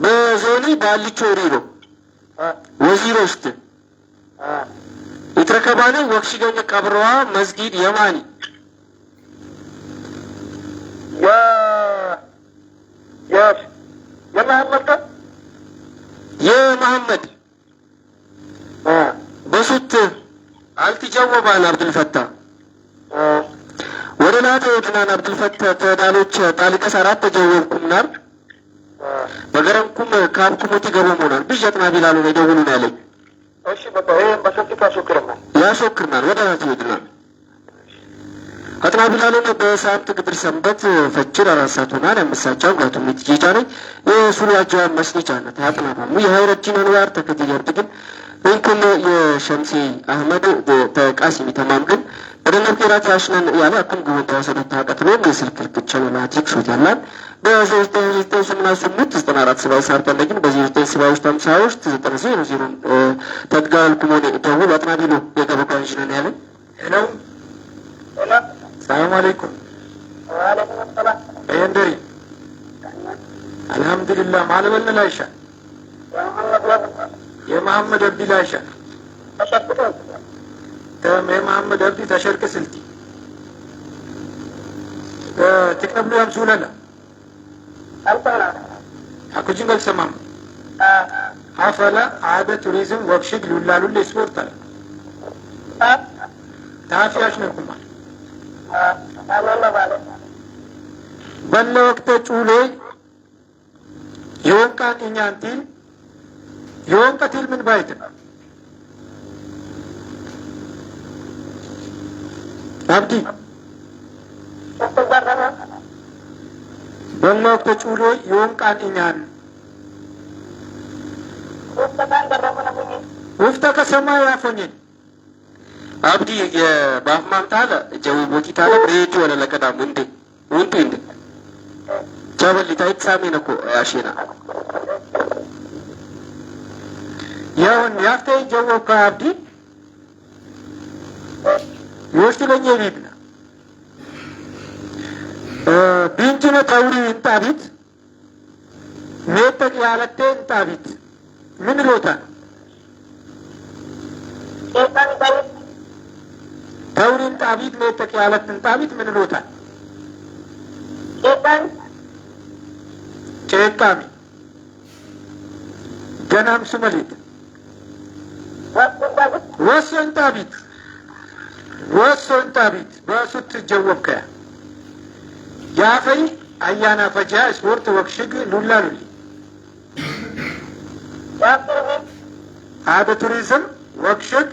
በዞኒ በአልቾ ሪሮ ወዚሮስት የተከባለ ወክሽጋ መቃብርዋ መስጊድ የማኒ የመሐመድ በሱት አልትጀወባን አብዱልፈታ ወደ ናተ ወድናን አብዱልፈታ ተዳሎች ጣልቀስ አራት ተጀወብኩም ናር በገረምኩም ካብኩሞቲ ገበሞናል ብጀጥና ቢላሉ ነው ደውሉን ያለኝ እሺ በቃ ይሄ በሰፊት ያሾክርናል ወደ ናተ ወድናን አጥና ቢላሉ ነው በሳምንት ግብር ሰንበት ፈጅር አራሳቱና ለምሳቸው ጋቱ ምትጂጫ ነኝ የሱሪያጃ መስኒቻነት አጥና ነው የሃይረጂን አንዋር ተከትየር ግን እንኩን የሸምሲ አህመድ ተቃሲሚ ተማም ግን በደነብ ጤራት ያሽነን ያለ አኩም ጉቦታ ሰደታ ቀጥሎ የስልክ ልክቸል ማትሪክ ሾት ያላል በ1998 94 ሳር ተለግን በ1973 90 ተድጋል ኩሞኔ ደውል አጥና ቢሉ የገበቃው ኢንጂነር ያለ ሄሎ ሰላም አለይኩም ወአለይኩም ሰላም እንደሪ አልহামዱሊላህ ማለበል ላይሻ የመሐመድ አብዲ ላይሻ የመሐመድ አብዲ ተሸርቅ ስልቲ ትቀብሉ ያምሱለና አኩጅን ገልሰማም ሀፈላ አደ ቱሪዝም ወክሽግ ሉላሉል ስፖርት አለ ታፊያሽ ነኩማ በለ ወቅተ ጩሌ የወንቃን እኛንቲን የወንቀቲል ምን ባይት አብዲ በለ ወቅተ ጩሌ የወንቃን እኛን ውፍተ ከሰማይ ያፎኝን አብዲ የባፍማምታለ ጀዊ ቦቲታለ ሬዲ ወለ ለቀዳም እንዴ ወንቱ እንዴ ቻበል ታይትሳሜ ነኮ ያሽና ያውን ያፍተ ጀወ ከአብዲ ይወስለኝ ይብና ቢንጅነ ታውሪ እንጣቢት ሜተቅ ያለተ እንጣቢት ምን ሎታ ተውሪን ጣቢት ሜተቅ ያለትን ጣቢት ምን ሎታ ጨቃሚ ገናም ስመሊት ወሶን ጣቢት በሱት ጀወብከ ያፈይ አያና ፈጃ ስፖርት ወክሽግ ሉላሉሊ አደ ቱሪዝም ወክሽግ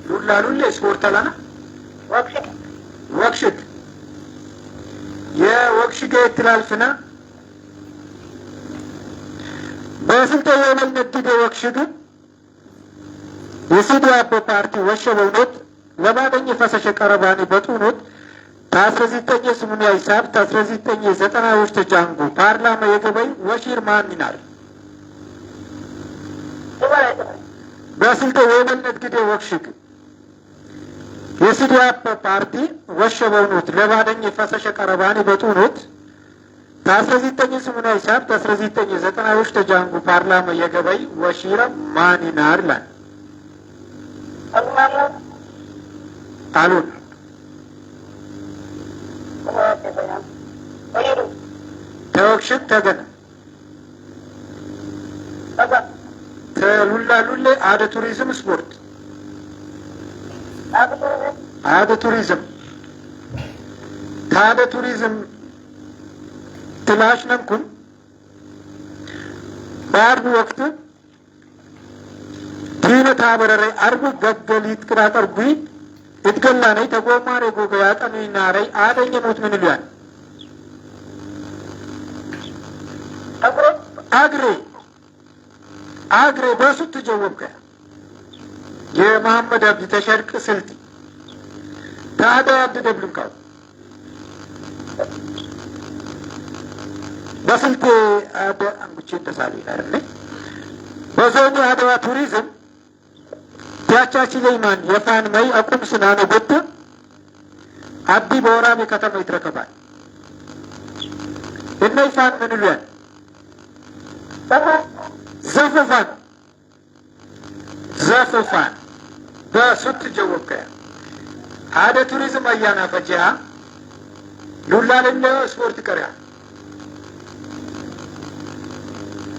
ሉላሉሊ ስፖርት አላና ወክሽግ የወክሽግ قيت الالفنا باسلت يوم الندد وكشدو يسيدو ابو بارتي وشبونوت ለባደኝ ፈሰሸ ቀረባኒ በጡኑት ታስረዚተኝ ስሙን ያይሳብ ታስረዚተኝ ዘጠናዎች ተጃንጉ ፓርላማ የገበይ ወሺር ማንናር በስልተ ወመነት ግዴ ወክሽግ የሲዲያፕ ፓርቲ ወሸበውኑት ለባደኝ ፈሰሸ ቀረባኒ በጡኑት ታስረዚተኝ ስሙን ያይሳብ ታስረዚተኝ ዘጠናዎች ተጃንጉ ፓርላማ የገበይ ወሺር ማንናር ላይ አሉን ተወክሽት ተገነ ተሉላ ሉሌ አደ ቱሪዝም ስፖርት አደ ቱሪዝም ታደ ቱሪዝም ትላሽ ነምኩን በአርቡ ወቅት ዲነታ በረረ አርቡ ገገሊት ቅራጠርጉይ እትገላነይ ተጎማሬ ጎገ ያጠኑይናረይ አደኝ ሞት ምን ይሏል አግሬ በሱት ተጀወብከ የመሐመድ አብዲ ተሸርቅ ስልቲ ታዳ ያደደብልንካው በስልቴ አደ አንጉቼ ተሳሊ አይደል በዞኑ አድዋ ቱሪዝም ያቻች ለይማን የፋን ማይ አቁም ስናነ ጎተ አዲ በወራቤ ከተማ ይተረከባል እና ይፋን ምን ይሏል ዘፈፋን በሱት ጀወከ አደ ቱሪዝም አያና ፈጃ ሉላልና ስፖርት ቀሪያ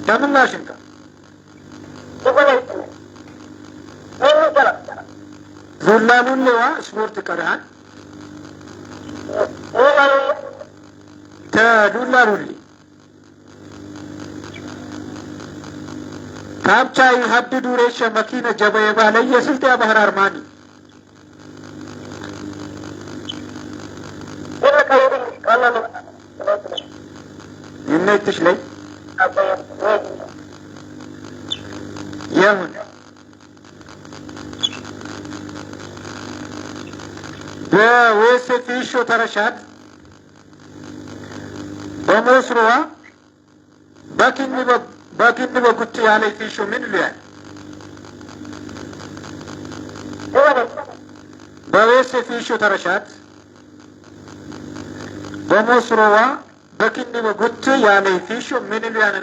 ተምናሽንካ ሉላሉሌዋ ስፖርት ቀሪያን ተሉላሉሌ ታብቻይ ሀድዱ ሬሸ መኪነ ጀበየ ባለ የስልጤ ባህር አርማኒ ይነትሽ ላይ ይሁን በወሰፊሾ ተረሻት በሞስሮዋ በኪኒ በጉት ያለ ፊሾ ምን ይላል በወሰፊሾ ተረሻት በሞስሮዋ በኪኒ በጉት ያለ ፊሾ ምን ይላል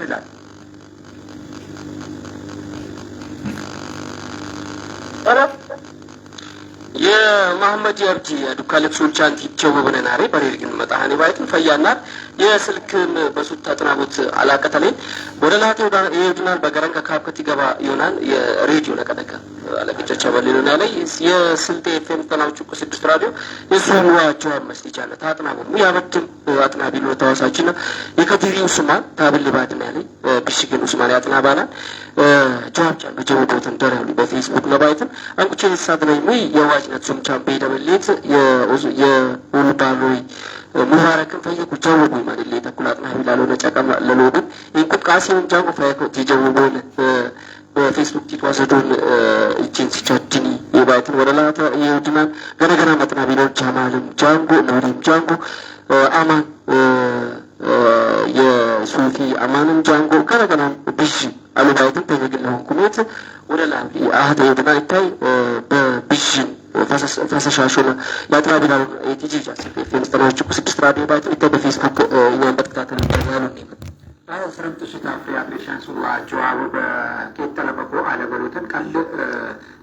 የመሐመድ ያብጂ አዱካ ለክሶች አንቲ ጀወበነናሬ በሬርግን መጣሃኒ ባይትን ፈያናር የስልክን በሱት አጥናቦት አላቀተለኝ ወደላቴ ይወድናል በገረንከ ካብከት ይገባ ይሆናል የሬዲዮ ለቀደከ አለቀጨቻ በሌሎና ላይ የስልጤ ኤፍኤም ተናውጭ እኮ 6 ራዲዮ የሱን ዋቸው አመስት ይቻለ ታጥናቦ ያበትም አጥናቢ ነው ተዋሳችን የከቲሪ ኡስማን ታብል ባድና ላይ ቢሽገን ኡስማን ያጥናባና ጃምጫን በጀወቦትን ደራሉ በፌስቡክ ለባይትን አንቁቼ ይሳደበኝ ሙይ የዋጅነት ሱም ቻምፒ ደበሌት የኡልባሎይ ሙባረክን ፈየኩ ጀወቡ ማለት ላይ ተኩላጥና ይላል ለጨቀም ለሎብን እንቁቃሲውን ጃንጎ ፈየኩ ጀወቡን በፌስቡክ ቲቷሰዶን እቺን ሲቻድኒ የባይትን ወደላታ ይወድናል ገነገና መጥና ቢሎች ጃማልም ጃንጎ ኖሪም ጃንጎ አማን የሱፊ አማንም ጃንጎ ገነገና ብዥ አሉባይትን ተገግለው ኩሜት ወደላ አህተ ይወድናል ይታይ በብዥን ፈሰሻሹን ያጥራቢላሉ የቲጂጃ ፌንስተናዎች እኮ 6 ራዲዮ ባይትን ይታይ በፌስቡክ እኛን በተከታተል ያሉ ነው አዎ ፍረምት ሽታፍ ያብሬሻን ሱዋ ጀዋቡ በከተለ በቆ አለበሉትን ቀል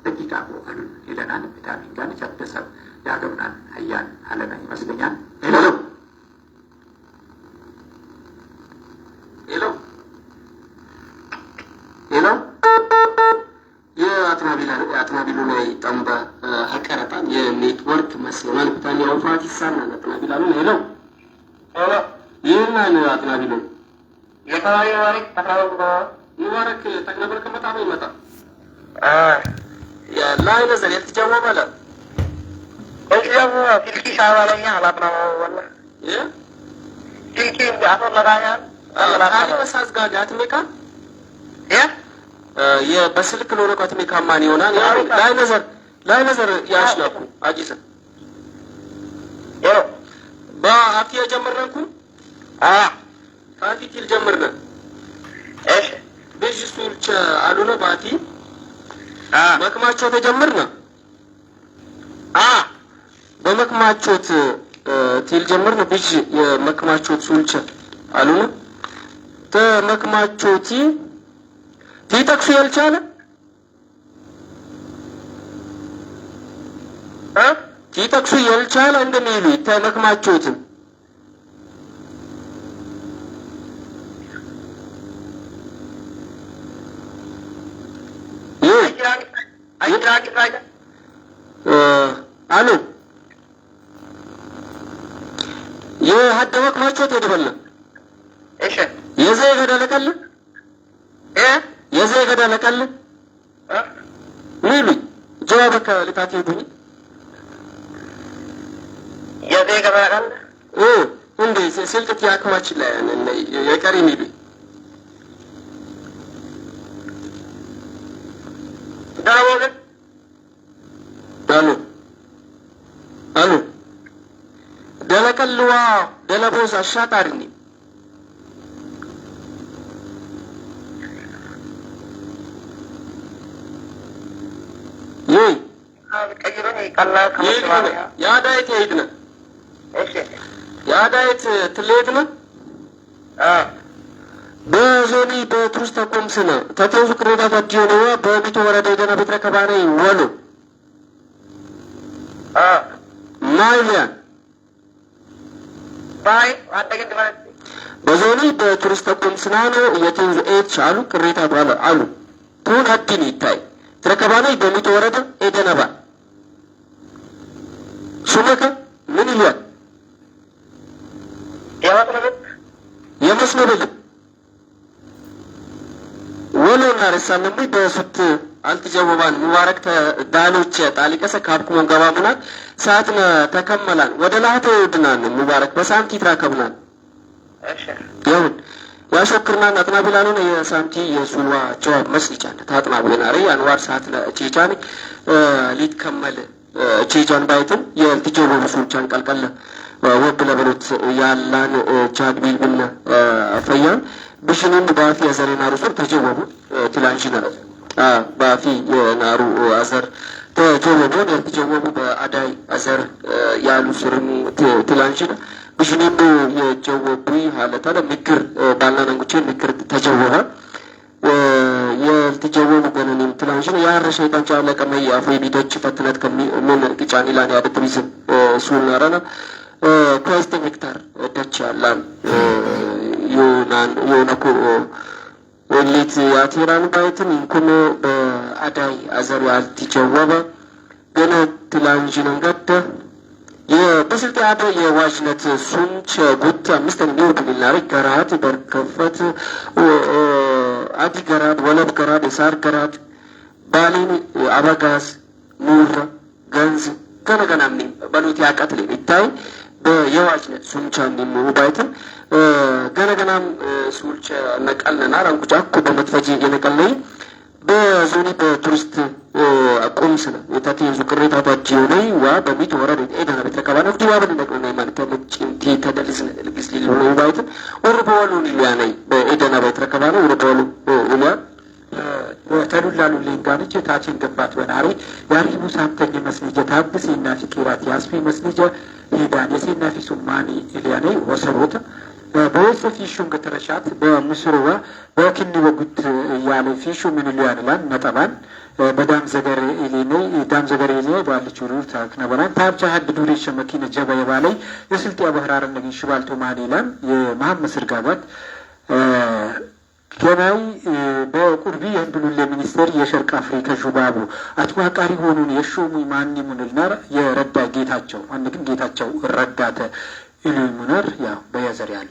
ደቂቃ ቆፈን ይለናል ቪታሚን ጋር ተጨደሰብ ያገብናል አያን አለና ይመስለኛል ሄሎ የአጥናቢሉ ላይ ጠምባ ሀቀረጣን የኔትወርክ መስሎናል ብታን ያውፋት ይሳናል አጥናቢላሉ ሄሎ ይህና ነው አጥናቢሉ የታዋሪ ሙባረክ ተግነበር ከመጣ ነው ይመጣ ላይ ነዘር የተጀወበለ እዚያው ፊልኪ ሳባለኛ አላጥናው ወላ Cikin da aka magana አለ መሳዝ ጋር አትሜካ በስልክ ለወረቀት አትሜካ ማን ይሆናል? ያው ላይ ነዘር ያሽላኩ አጂሰ ያው በአፍያ ጀመርነኩ ፋቲ ቲል ጀመርነ እሺ በጅ ሱልቸ አሉነ ባቲ መክማቾት ተጀመርነ በመክማቾት ቲል ጀመርነ በጅ የመክማቾት ሱልቸ አሉነ ተመክማቾቲ ቲጠቅሱ ያልቻለ ቲጠቅሱ ያልቻለ እንደሚሉ ተመክማቾት አሉ የሀደመክ ማቾት ይደበለ እሺ የዘይ ገደለቀል የዘይ ገደለቀል ሚሉ ጀዋበከ ለታቲ ዱኝ የዘይ ገደለቀል እንዴ ስልክት ያክማች ላይ የቀሪ ሚሉ አሉ ደለቀልዋ ደለቦስ አሻጣሪኒ የአዳይት የሄድነ የአዳይት ትሌድነ በዞኒ በቱሪስት ተቆምስነ ተተውሱ ቅሬታ ታዲዮነዋ በሚቶ ወረዳ የደና ቤት ረከባነ ወሎ ማይሊያን በዞኒ በቱሪስት ተቆምስና ነው የቴንዙ ኤች አሉ ቅሬታ ባለ አሉ ቱን አዲን ይታይ ተረከባነ በሚቶ ወረዳ የደናባ ሱመከ ምን ይሏል የመስኖ ወሎና ረሳነሙ በሱት አልተጀወባን ሙባረክ ዳሎች ጣሊቀሰ ካብኩ መንገባሙናል ሰዓትነ ተከመላን ወደ ላህተ ይወድናል ሙባረክ በሳንቲ ትራከብናል እሺ ይሁን ያሾክርናን አጥናቢላኑን የሳንቲ የሱልዋ ጀዋብ መስልጫነ ታጥናቢላሪ አንዋር ሰዓት ለቼቻኒ ሊትከመል ቼቻን ባይትን የልትጀወቡ ሱልቻን ቀልቀለ ወብለ በሉት ያላን ቻግቢል ብነ ፈያን ብሽንን ባፊ አዘር ናሩ ሱር ተጀወቡ ትላንሽነ ባፊ የናሩ አዘር ተጀወቡ የተጀወቡ በአዳይ አዘር ያሉ ሱርን ትላንሽነ ብሽንን የጀወቡ ሀለታለ ምክር ባላናንጉቼ ምክር ተጀወበ የልትጀወቡ ገነንም ትላንሽነ ያረ ሸይጣን ጫለ ቀመይ አፍሪ ቢቶች ፈትነት ከምን ግጫን ኢላን ያደትሪዝም ሱናራና ክራይስት ቪክተር ደች ያላን ዮናኮ ወሊት ያቴራን ባይትን እንኩኖ በአዳይ አዘር ያልትጀወበ ገነ ትላንጂን እንገደ የበስልጤ አደ የዋጅነት ሱንች ጉት አምስተን ሊወድ ሚላሪ ገራት በርከፈት አዲ ገራት ወለብ ገራት የሳር ገራት ባሊን አበጋዝ ሙር ገንዝ ገነገናምኒ በሉት ያቀትል ይታይ በየዋጅነት ሱንቻ የሚሆኑ ባይትን ገነገናም ሱልቸ ነቀልነና ራንኩጫኩ በመትፈጂ የነቀለይ በዞኒ በቱሪስት ቆምስነ የታቴንዙ ቅሬታ ታዲዮነይ ዋ በሚት ወረድ ኤደና ቤተከባነ ዲዋ በነቀለና ማለት ለጭንቲ ተደልዝነ ልግስ ሊሉ ባይትን ወርበዋሉ ሊያነይ በኤደና ቤተከባነ ወርበዋሉ ሊያ ተዱላሉ ሊንጋንች ታችን ገባት በናሪ ያሪቡ ሳምተኝ መስልጀ ታብስ ይናፊ ቂራት ያስፊ መስልጀ ሂዳን የሴናፊ ሱማኒ ኢሊያኔ ወሰቦት በወሰ ፊሹን ከተረሻት በምስሩዋ በክኒ በጉት ያለ ፊሹ ምን ሊያንላን ነጠባን በዳም ዘገር ኢሊኔ ዳም ዘገር ኢሊኔ ባልቹ ሩር ታክነበራን ታብቻ ሀድ ዱሪ ሸመኪነ ጀባ የባላይ የስልጤ ባህራር ነገ ሽባልቶ ማኒላን የመሐመድ ስርጋባት ገናይ በቁርቢ የህንብሉል ሚኒስቴር የሸርቅ አፍሪካ ጁባቡ አትዋቃሪ ሆኑን የሾሙ ማንሙንልናር የረዳ ጌታቸው አንድ ግን ጌታቸው ረዳተ ኢሉ ሙነር ያው በያዘሪያል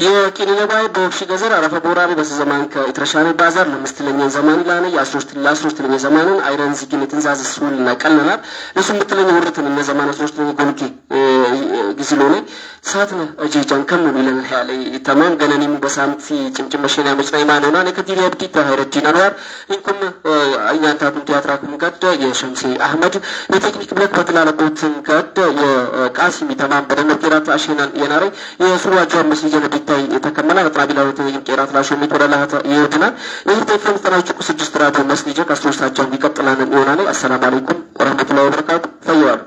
የቂኒለባይ በወክሽ ገዘር አረፈ ቦራሪ በዘማን ከኢትረሻኔ ባዛር ለምስትለኛ ዘማን ላነ ለ13 ዘማንን አይረን ዝግን ትንዛዝ ሱል ነቀልናል ለሱ ምትለኛ ወርተን እነ ዘማን 13 ጎልኪ ግዝሎኔ ሳትነ እጂጃን ከም ቢለን ያለ ተማም ገነኒም በሳምቲ ጭምጭም መሸና መጭናይ ማለና ለከዲሪ አብዲ ተሃይረዲን አንዋር እንኩም አያንታቱን ቲያትራኩም ቀደ የሸምሲ አህመድ የቴክኒክ ብለክ በተላለቁትን ቀደ የቃሲም ተማም በደነ ቂራት አሽናን የናረ የሱዋጆ መስጂድ ለቢታይ የተከመለ በጣቢላው ተይም ቂራት ላሾ ሚቶላላታ ይወድናል ይህ ተፈም ተናጭቁ 6 ራዲዮ መስጂድ ከ3 ሰዓት ጀምሮ ይቀጥላል ይሆናል። አሰላሙ አለይኩም ወራህመቱላሂ ወበረካቱ ፈየዋል